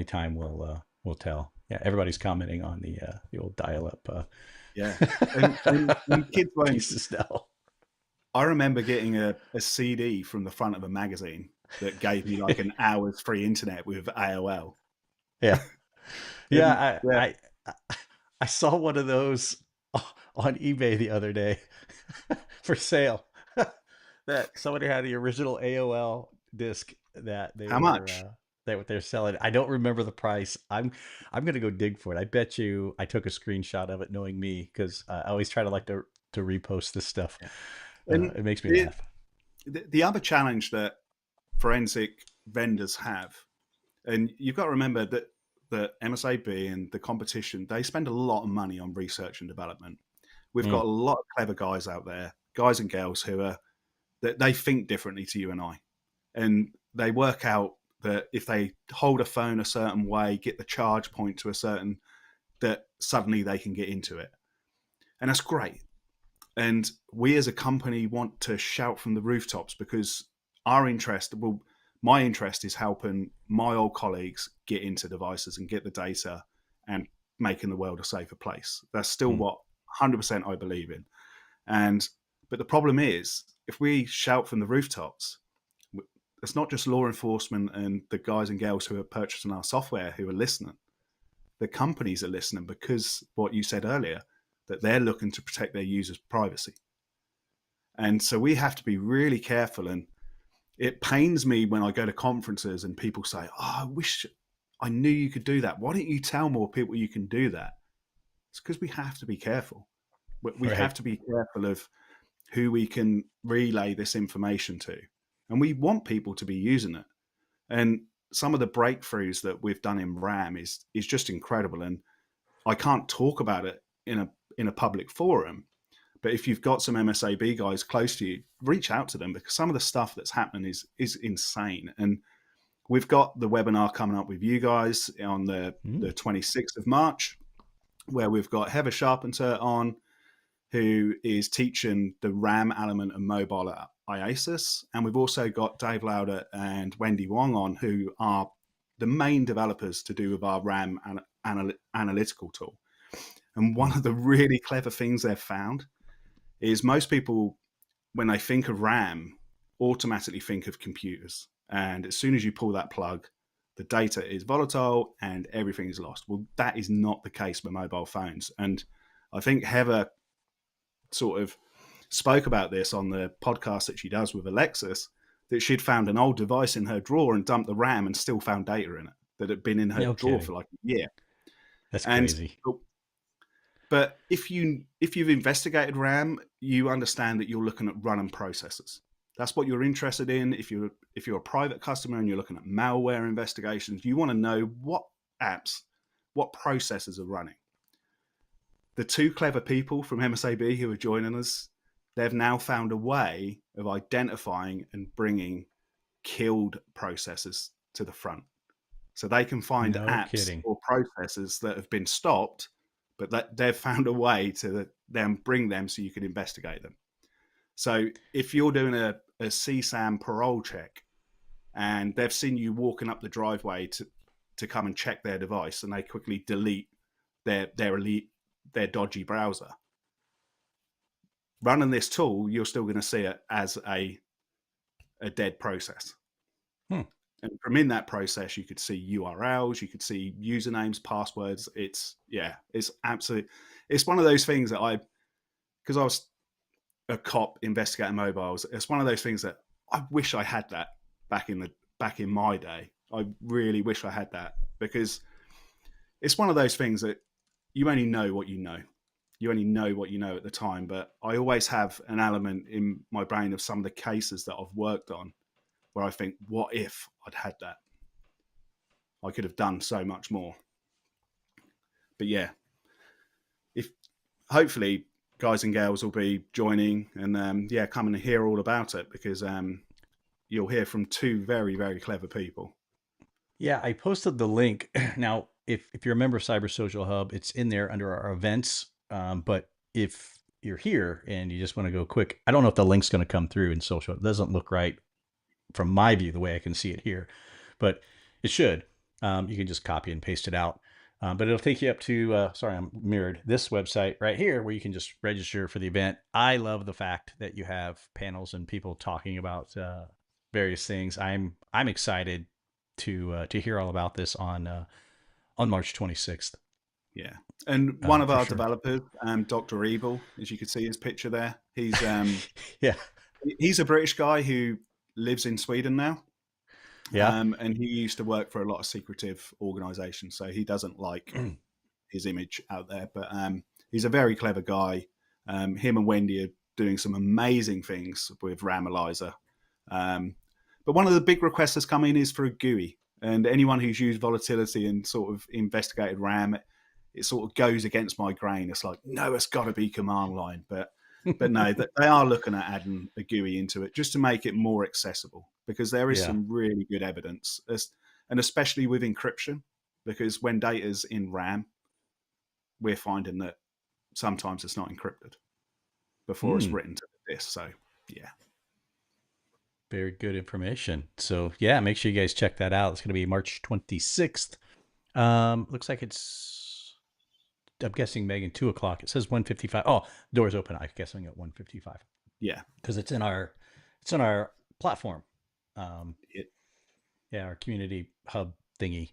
time will tell. Yeah, everybody's commenting on the old dial-up Yeah, and kids won't. pieces now. I remember getting a CD from the front of a magazine that gave me like an hour's free internet with AOL. Yeah, And yeah. yeah, I saw one of those on eBay the other day for sale. That somebody had the original AOL disc that they how were much? that what they're selling. I don't remember the price. I'm gonna go dig for it. I bet you I took a screenshot of it, knowing me, because I always try to to repost this stuff. Yeah. And It makes me the, laugh. the other challenge that forensic vendors have, and you've got to remember that MSAB and the competition, they spend a lot of money on research and development. We've Mm, got a lot of clever guys out there, guys and girls who are that they think differently to you and I, and they work out that if they hold a phone a certain way, get the charge point to a certain, that suddenly they can get into it, and that's great. And we as a company want to shout from the rooftops, because our interest, well, my interest is helping my old colleagues get into devices and get the data and making the world a safer place. That's still mm, what 100% I believe in. And but the problem is, if we shout from the rooftops, it's not just law enforcement and the guys and girls who are purchasing our software who are listening. The companies are listening, because what you said earlier, that they're looking to protect their users' privacy. And so we have to be really careful. And it pains me when I go to conferences and people say, "Oh, I wish I knew you could do that. Why don't you tell more people you can do that?" It's because we have to be careful. We have right. to be careful of who we can relay this information to. And we want people to be using it. And some of the breakthroughs that we've done in RAM is just incredible. And I can't talk about it in a public forum, but if you've got some MSAB guys close to you, reach out to them, because some of the stuff that's happening is insane. And we've got the webinar coming up with you guys on the Mm, 26th of March, where we've got Heather Sharpenter on, who is teaching the RAM element of mobile at IASIS. And we've also got Dave Lauder and Wendy Wong on, who are the main developers to do with our RAM analytical tool. And one mm, of the really clever things they've found is most people, when they think of RAM, automatically think of computers. And as soon as you pull that plug, the data is volatile and everything is lost. Well, that is not the case with mobile phones. And I think Heather sort of spoke about this on the podcast that she does with Alexis, that she'd found an old device in her drawer and dumped the RAM and still found data in it that had been in her No drawer kidding. for like a year. That's And crazy. but if you've investigated RAM, you understand that you're looking at running processes. That's what you're interested in. If you're a private customer and you're looking at malware investigations, you want to know what apps, what processes are running. The two clever people from MSAB who are joining us, they've now found a way of identifying and bringing killed processes to the front. So they can find No apps kidding. or processes that have been stopped, but that they've found a way to then bring them so you can investigate them. So if you're doing a CSAM parole check and they've seen you walking up the driveway to come and check their device, and they quickly delete their dodgy browser, running this tool, you're still going to see it as a dead process. And from in that process, you could see URLs, you could see usernames, passwords. It's absolutely, it's one of those things that because I was a cop investigating mobiles, it's one of those things that I wish I had that back in my day. I really wish I had that, because it's one of those things that you only know what you know. You only know what you know at the time. But I always have an element in my brain of some of the cases that I've worked on where I think, what if I'd had that? I could have done so much more. But yeah, if hopefully guys and girls will be joining and come and hear all about it, because you'll hear from two very, very clever people. Yeah, I posted the link. Now, if you're a member of Cyber Social Hub, it's in there under our events. But if you're here and you just want to go quick, I don't know if the link's going to come through in social. It doesn't look right from my view, the way I can see it here, but it should. You can just copy and paste it out. But it'll take you up to, sorry, I'm mirrored, this website right here where you can just register for the event. I love the fact that you have panels and people talking about various things. I'm excited to hear all about this on March 26th. Yeah, and one of our sure. developers, Dr. Evil, as you can see his picture there, he's yeah, he's a British guy who lives in Sweden now. yeah, And he used to work for a lot of secretive organizations, so he doesn't like his image out there. But he's a very clever guy. Him and Wendy are doing some amazing things with Ramalizer. But one of the big requests that's come in is for a GUI. And anyone who's used volatility and sort of investigated RAM, it sort of goes against my grain. It's like, no, it's got to be command line. But no, they are looking at adding a GUI into it just to make it more accessible, because there is yeah. some really good evidence, and especially with encryption, because when data's in RAM, we're finding that sometimes it's not encrypted before it's written to the disk. So, yeah. Very good information. So yeah, make sure you guys check that out. It's going to be March 26th. Looks like I'm guessing, Megan, 2:00. It says 1:55. Oh, doors open. I'm guessing at 1:55. Yeah. Because it's in our platform. Yeah, our community hub thingy.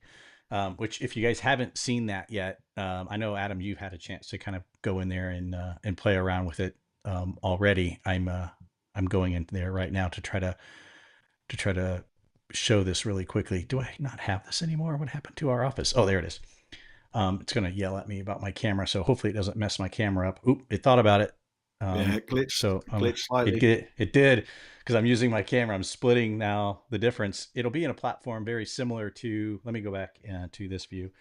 Which, if you guys haven't seen that yet, I know, Adam, you've had a chance to kind of go in there and play around with it already. I'm going in there right now to try to show this really quickly. Do I not have this anymore? What happened to our office? Oh, there it is. It's going to yell at me about my camera, so hopefully it doesn't mess my camera up. Oop, it thought about it. It glitched. So glitched slightly. It did, because I'm using my camera. I'm splitting now the difference. It'll be in a platform very similar to, let me go back to this view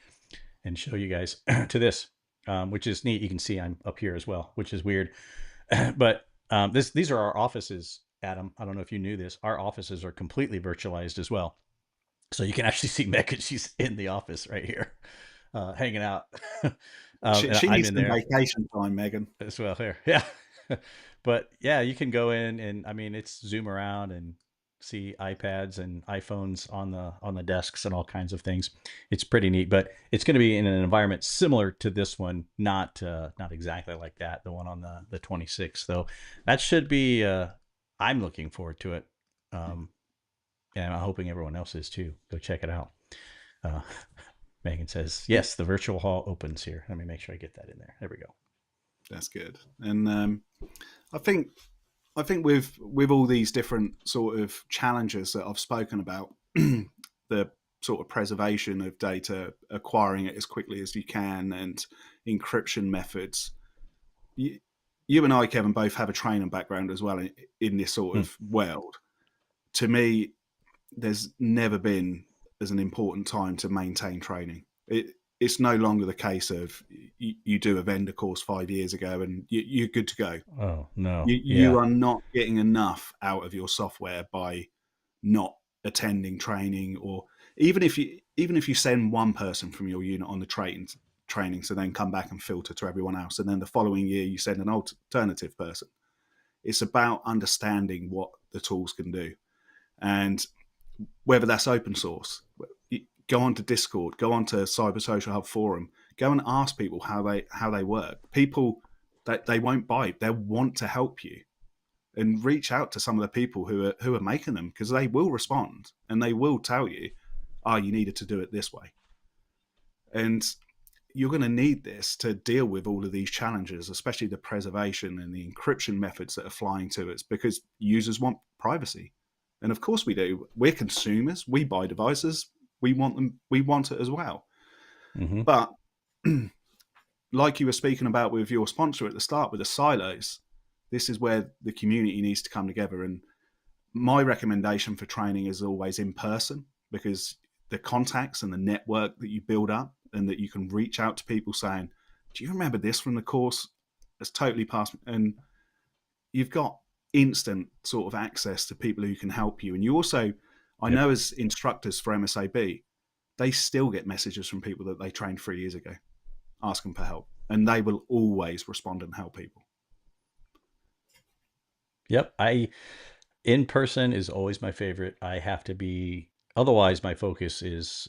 and show you guys to this, which is neat. You can see I'm up here as well, which is weird. But these are our offices, Adam. I don't know if you knew this. Our offices are completely virtualized as well. So you can actually see Megan. She's in the office right here, hanging out. She I'm needs in some there vacation time, Megan. as well here. Yeah. But yeah, you can go in and, I mean, it's zoom around and see iPads and iPhones on the desks and all kinds of things. It's pretty neat, but it's going to be in an environment similar to this one, not exactly like that. The one on the 26th, though, that should be. I'm looking forward to it, and I'm hoping everyone else is too. Go check it out. Uh, Megan says, yes, the virtual hall opens here. Let me make sure I get that in there. There we go. That's good. And I think with all these different sort of challenges that I've spoken about, the sort of preservation of data, acquiring it as quickly as you can, and encryption methods. You and I, Kevin, both have a training background as well in this sort Hmm. of world. To me, there's never been as an important time to maintain training. It's no longer the case of you do a vendor course 5 years ago and you're good to go. Oh, no. You Yeah. are not getting enough out of your software by not attending training, or even if you send one person from your unit on the training to then come back and filter to everyone else, and then the following year you send an alternative person. It's about understanding what the tools can do, and whether that's open source, go onto Discord, go onto Cyber Social Hub forum, go and ask people how they work. People that they won't bite, they'll want to help you, and reach out to some of the people who are making them, because they will respond and they will tell you, oh, you needed to do it this way. And you're going to need this to deal with all of these challenges, especially the preservation and the encryption methods that are flying to us, because users want privacy. And of course we do. We're consumers. We buy devices. We want them. We want it as well. Mm-hmm. But like you were speaking about with your sponsor at the start with the silos, this is where the community needs to come together. And my recommendation for training is always in person, because the contacts and the network that you build up, and that you can reach out to people saying, do you remember this from the course? It's totally passed. And you've got instant sort of access to people who can help you. And you also, I Yep. know as instructors for MSAB, they still get messages from people that they trained 3 years ago asking for help. And they will always respond and help people. Yep. In person is always my favorite. I have to be, otherwise my focus is,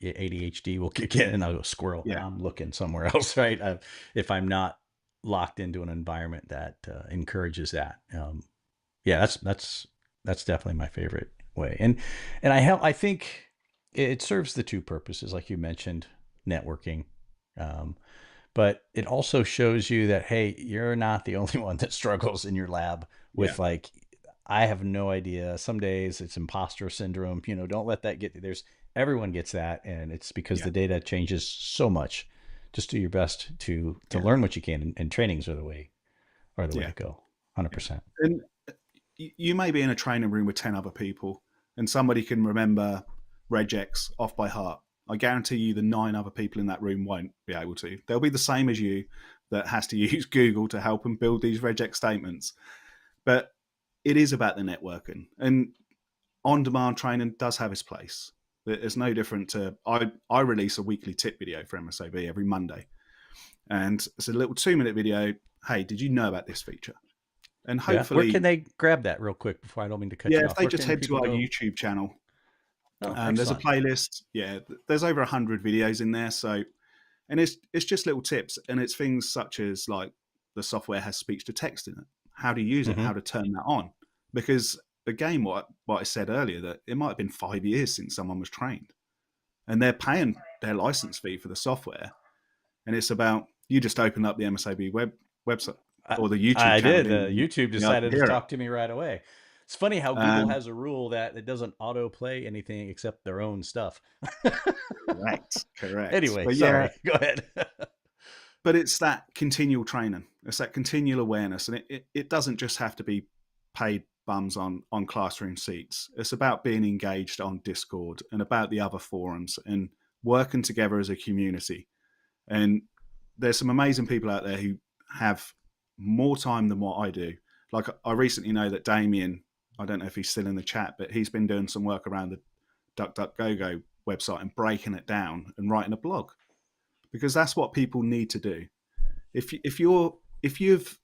ADHD will kick in and I'll go squirrel and Yeah. I'm looking somewhere else, right? If I'm not locked into an environment that encourages that. Yeah, that's definitely my favorite way. And I think it serves the two purposes, like you mentioned, networking. Um, but it also shows you that, hey, you're not the only one that struggles in your lab Yeah. with, like, I have no idea. Some days it's imposter syndrome. Don't let that get, everyone gets that. And it's because Yeah. the data changes so much. Just do your best to Yeah. learn what you can. And trainings are the way Yeah. to go. Yeah. 100%. And you may be in a training room with 10 other people, and somebody can remember regex off by heart. I guarantee you the 9 other people in that room won't be able to. They'll be the same as you, that has to use Google to help them build these regex statements. But it is about the networking, and on-demand training does have its place. It's no different to, I release a weekly tip video for MSAB every Monday, and it's a little 2-minute video. Hey, did you know about this feature? And Yeah. Where can hopefully, they grab that real quick before I don't mean to cut yeah, you if off? they Where just can head to people our go? YouTube channel, Oh, there's a excellent. playlist. Yeah, there's over 100 videos in there. So, and it's just little tips, and it's things such as, like, the software has speech to text in it, how to use it, Mm-hmm. how to turn that on. Because again, what I said earlier, that it might have been 5 years since someone was trained, and they're paying their license fee for the software, and it's about, you just open up the MSAB website I, or the YouTube I channel, did. didn't you? YouTube Yeah, I can decided to hear it. talk to me right away. It's funny how Google Um, has a rule that it doesn't auto play anything except their own stuff. correct, correct. Anyway, But yeah, sorry. Go ahead. but it's that continual training, it's that continual awareness, and it doesn't just have to be paid bums on classroom seats. It's about being engaged on Discord and about the other forums and working together as a community. And there's some amazing people out there who have more time than what I do. Like, I recently know that Damien, I don't know if he's still in the chat, but he's been doing some work around the DuckDuckGo website and breaking it down and writing a blog, because that's what people need to do. If you've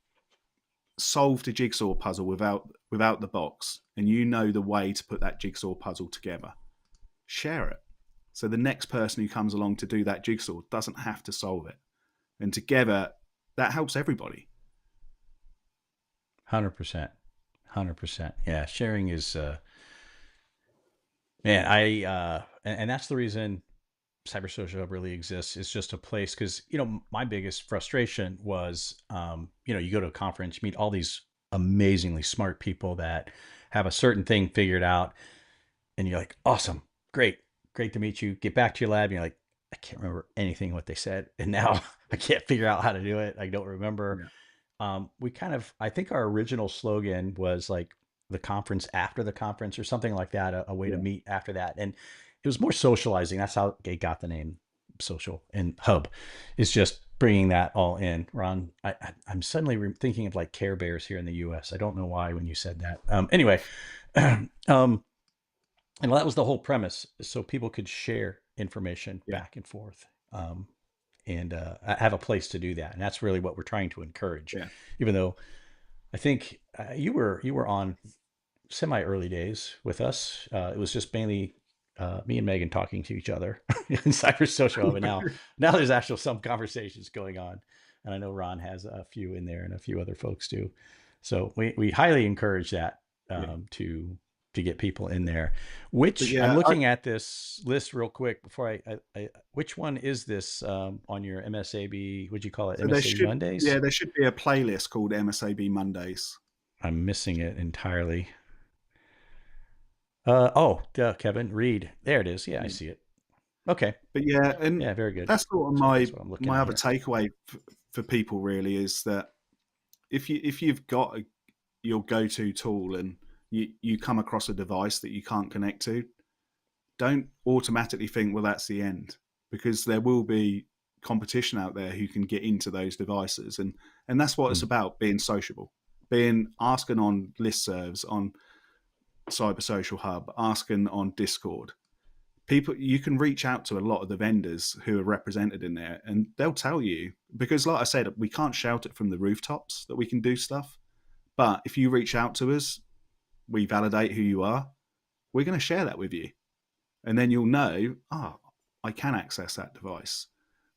solved a jigsaw puzzle without the box, and you know the way to put that jigsaw puzzle together, share it, so the next person who comes along to do that jigsaw doesn't have to solve it. And together, that helps everybody. 100%. 100%. Yeah. Sharing is, man, and that's the reason Cyber Social Hub really exists. It's just a place because, my biggest frustration was, you go to a conference, you meet all these amazingly smart people that have a certain thing figured out, and you're like, awesome, great to meet you. Get back to your lab, and you're like, I can't remember anything what they said, and now I can't figure out how to do it. I don't remember. Yeah. I think our original slogan was like the conference after the conference or something like that, a way to Yeah. meet after that. And it was more socializing. That's how it got the name social, and hub is just bringing that all in. Ron, I'm suddenly thinking of like Care Bears here in the US. I don't know why when you said that. Anyway, and that was the whole premise. So people could share information Yeah. back and forth. And have a place to do that. And that's really what we're trying to encourage, Yeah. even though I think you were on semi early days with us. It was just mainly me and Megan talking to each other in Cyber Social Hub. And now there's actually some conversations going on. And I know Ron has a few in there and a few other folks do. So we highly encourage that Yeah. to get people in there. But Which I'm yeah, looking at this list real quick before which one is this on your MSAB? Would you call it so there MSAB should, Mondays? yeah, there should be a playlist called MSAB Mondays. I'm missing it entirely. Kevin Reed. There it is. Yeah, I Yeah. see it. Okay. But yeah, and Yeah, very good. that's sort of So that's what I'm looking my at other here. takeaway for people really is that if you've got your go-to tool and you come across a device that you can't connect to, don't automatically think, well, that's the end, because there will be competition out there who can get into those devices, and that's what it's about: being sociable, being asking on listservs, on Cyber Social Hub, asking on Discord. People, you can reach out to a lot of the vendors who are represented in there, and they'll tell you, because like I said, we can't shout it from the rooftops that we can do stuff, but if you reach out to us, we validate who you are, we're going to share that with you, and then you'll know, I can access that device.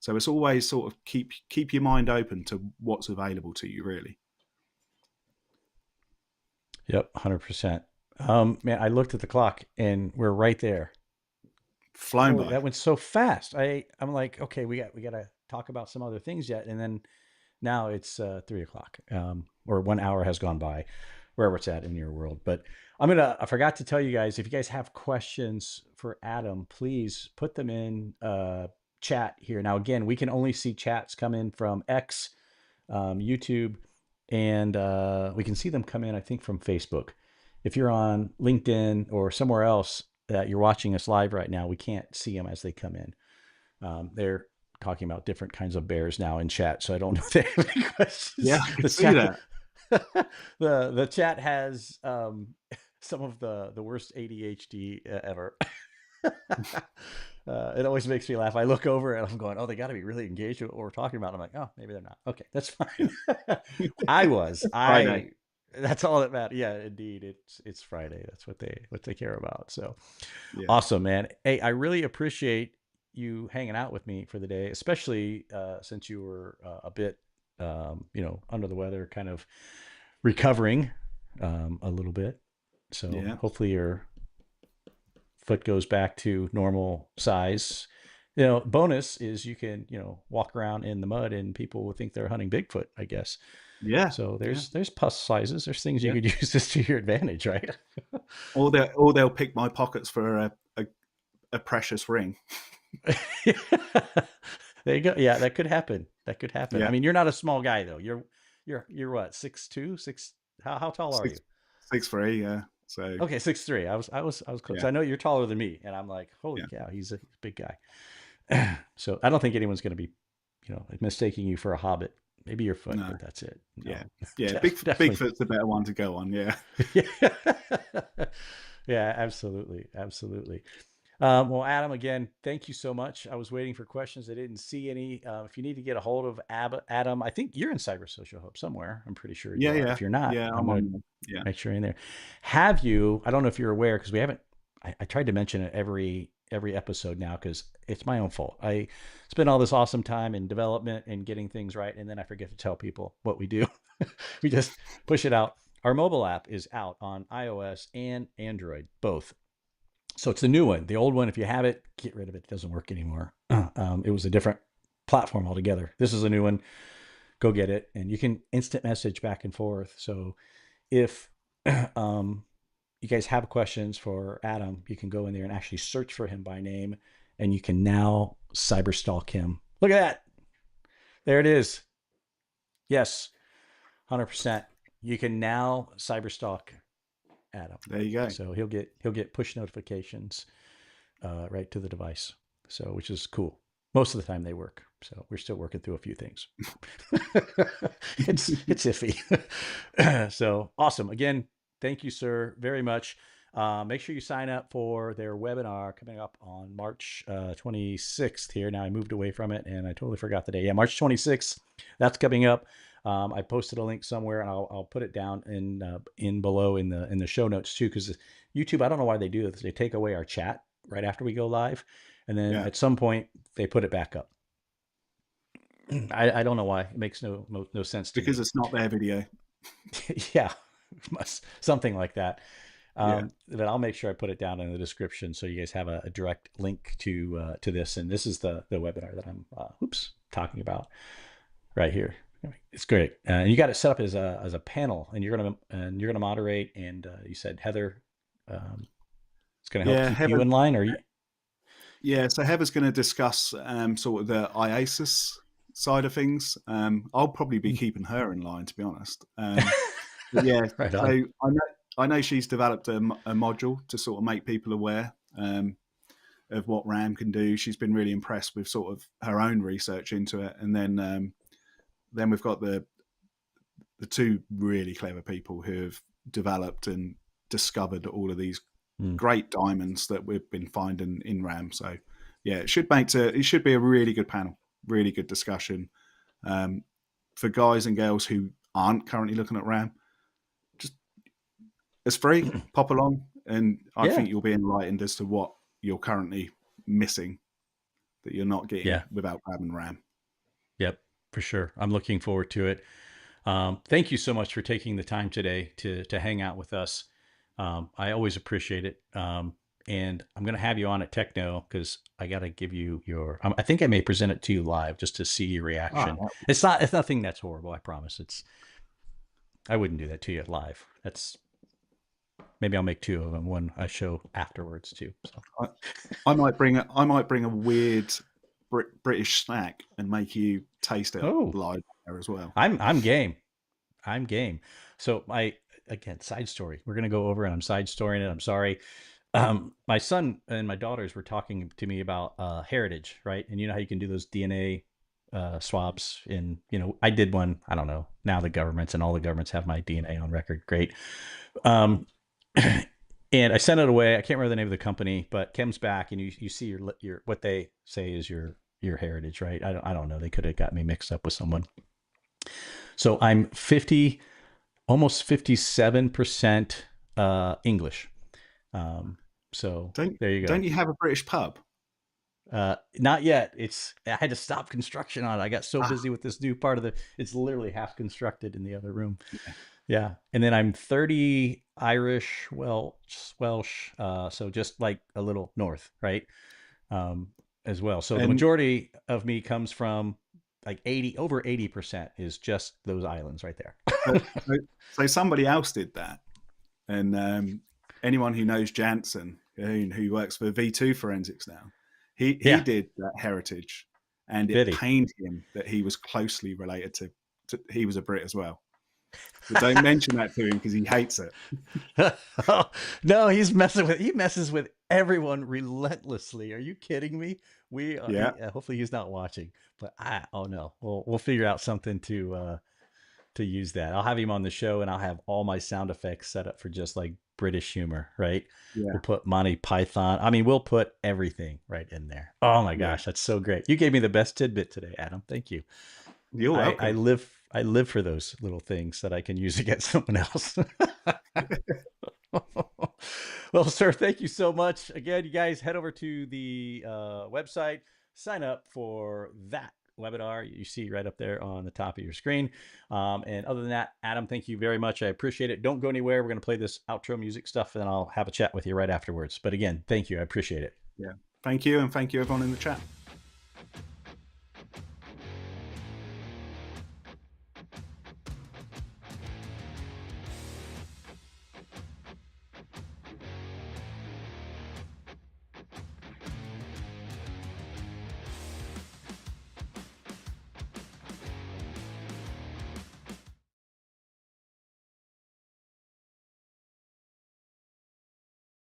So it's always sort of keep your mind open to what's available to you, really. Yep, 100%. Man, I looked at the clock and we're right there. Flown Holy, by. that went so fast. I'm like, okay, we got to talk about some other things yet, and then now it's 3 o'clock, or 1 hour has gone by, wherever it's at in your world. But I forgot to tell you guys, if you guys have questions for Adam, please put them in chat here. Now, again, we can only see chats come in from X, YouTube, and we can see them come in, I think, from Facebook. If you're on LinkedIn or somewhere else that you're watching us live right now, we can't see them as they come in. They're talking about different kinds of bears now in chat, so I don't know if they have any questions. Yeah, I can The see chat, that. the chat has some of the worst ADHD ever. It always makes me laugh. I look over and I'm going, oh, they got to be really engaged with what we're talking about. I'm like, oh, maybe they're not. Okay, that's fine. Friday. That's all that matters. Yeah, indeed. It's Friday. That's what they care about. So Yeah. awesome, man. Hey, I really appreciate you hanging out with me for the day, especially since you were a bit, under the weather, kind of recovering a little bit. So Yeah. hopefully your foot goes back to normal size. Bonus is you can, walk around in the mud and people will think they're hunting Bigfoot, I guess. Yeah. So Yeah. there's pus sizes. There's things you Yeah. could use this to your advantage, right? Or they'll pick my pockets for a precious ring. There you go. Yeah, that could happen. That could happen. I Yeah. mean, you're not a small guy though. You're what, 6'2", 6? How tall are you? 6'3", yeah. So Okay, 6'3". I was close. yeah. I know you're taller than me, and I'm like, holy Yeah. cow, he's a big guy. So I don't think anyone's going to be, mistaking you for a hobbit. Maybe your foot, No. but that's it. No, Yeah. Yeah. definitely. Bigfoot's the better one to go on. Yeah. Yeah, absolutely, absolutely. Well, Adam, again, thank you so much. I was waiting for questions. I didn't see any. If you need to get a hold of Adam, I think you're in Cyber Social Hub somewhere. I'm pretty sure you Yeah. are. Yeah. If you're not, Yeah. I'm I'm going to on. Yeah. make sure you're in there. Have you? I don't know if you're aware because we haven't. I tried to mention it every episode now because it's my own fault. I spend all this awesome time in development and getting things right, and then I forget to tell people what we do. We just push it out. Our mobile app is out on iOS and Android both. So it's the new one. The old one, if you have it, get rid of it. It doesn't work anymore. It was a different platform altogether. This is a new one. Go get it. And you can instant message back and forth. So if you guys have questions for Adam, you can go in there and actually search for him by name, and you can now cyber stalk him. Look at that. There it is. Yes, 100%. You can now cyber stalk Adam. There you go. So he'll get push notifications right to the device. So which is cool. Most of the time they work. So we're still working through a few things. it's iffy. So awesome. Again, thank you, sir, very much. Make sure you sign up for their webinar coming up on March 26th here. Now I moved away from it and I totally forgot the day. Yeah, March 26th. That's coming up. I posted a link somewhere, and I'll put it down in below in the show notes too, because YouTube, I don't know why they do this. They take away our chat right after we go live, and then at some point they put it back up. I don't know why. It makes no sense to because me. it's not their video. Yeah, something like that. But I'll make sure I put it down in the description so you guys have a direct link to this. And this is the webinar that I'm talking about right here. It's great. And you got it set up as a panel, and you're gonna moderate. And you said Heather is gonna help keep Heather, you in line, or you? Yeah, so Heather's going to discuss sort of the IASIS side of things. I'll probably be keeping her in line, to be honest. But yeah, Right so on. I know she's developed a module to sort of make people aware of what RAM can do. She's been really impressed with sort of her own research into it, and then we've got the two really clever people who have developed and discovered all of these great diamonds that we've been finding in RAM. So yeah, it should be a really good panel, really good discussion for guys and girls who aren't currently looking at RAM. Just it's free, pop along, and I think you'll be enlightened as to what you're currently missing that you're not getting without grabbing RAM. Yep, for sure. I'm looking forward to it. Thank you so much for taking the time today to hang out with us. I always appreciate it. And I'm going to have you on at Techno because I got to give you your, I think I may present it to you live just to see your reaction. It's nothing that's horrible. I promise. I wouldn't do that to you live. Maybe I'll make two of them, one I show afterwards too. So I might bring a weird British snack and make you taste it live there as well. I'm game. So again, side story. We're going to go over and I'm side storying it. I'm sorry. My son and my daughters were talking to me about heritage, right? And you know how you can do those DNA swabs in, I did one, I don't know, now the governments and all the governments have my DNA on record. Great. And I sent it away. I can't remember the name of the company, but it comes back and you see your what they say is your heritage, right? I don't know. They could have got me mixed up with someone. So I'm almost 57% English. So there you go. Don't you have a British pub? Not yet. I had to stop construction on it. I got so busy with this new part of it's literally half constructed in the other room. Yeah. And then I'm 30 Irish, Welsh. So just like a little north, right? As well. So the majority of me comes from like over 80% is just those islands right there. So somebody else did that. And anyone who knows Jansen, who works for V2 Forensics now, he did that heritage, and it pained him that he was closely related to he was a Brit as well. But don't mention that to him because he hates it. No, he messes with everyone relentlessly. Are you kidding me? Hopefully he's not watching, but we'll figure out something to use that. I'll have him on the show and I'll have all my sound effects set up for just like British humor, right? Yeah. We'll put Monty Python. I mean, we'll put everything right in there. Oh my gosh, that's so great. You gave me the best tidbit today, Adam. Thank you. You're welcome. I live for those little things that I can use against someone else. Well, sir, thank you so much. Again, you guys head over to the website, sign up for that webinar you see right up there on the top of your screen. And other than that, Adam, thank you very much. I appreciate it. Don't go anywhere. We're going to play this outro music stuff, and then I'll have a chat with you right afterwards. But again, thank you. I appreciate it. Yeah. Thank you. And thank you, everyone in the chat.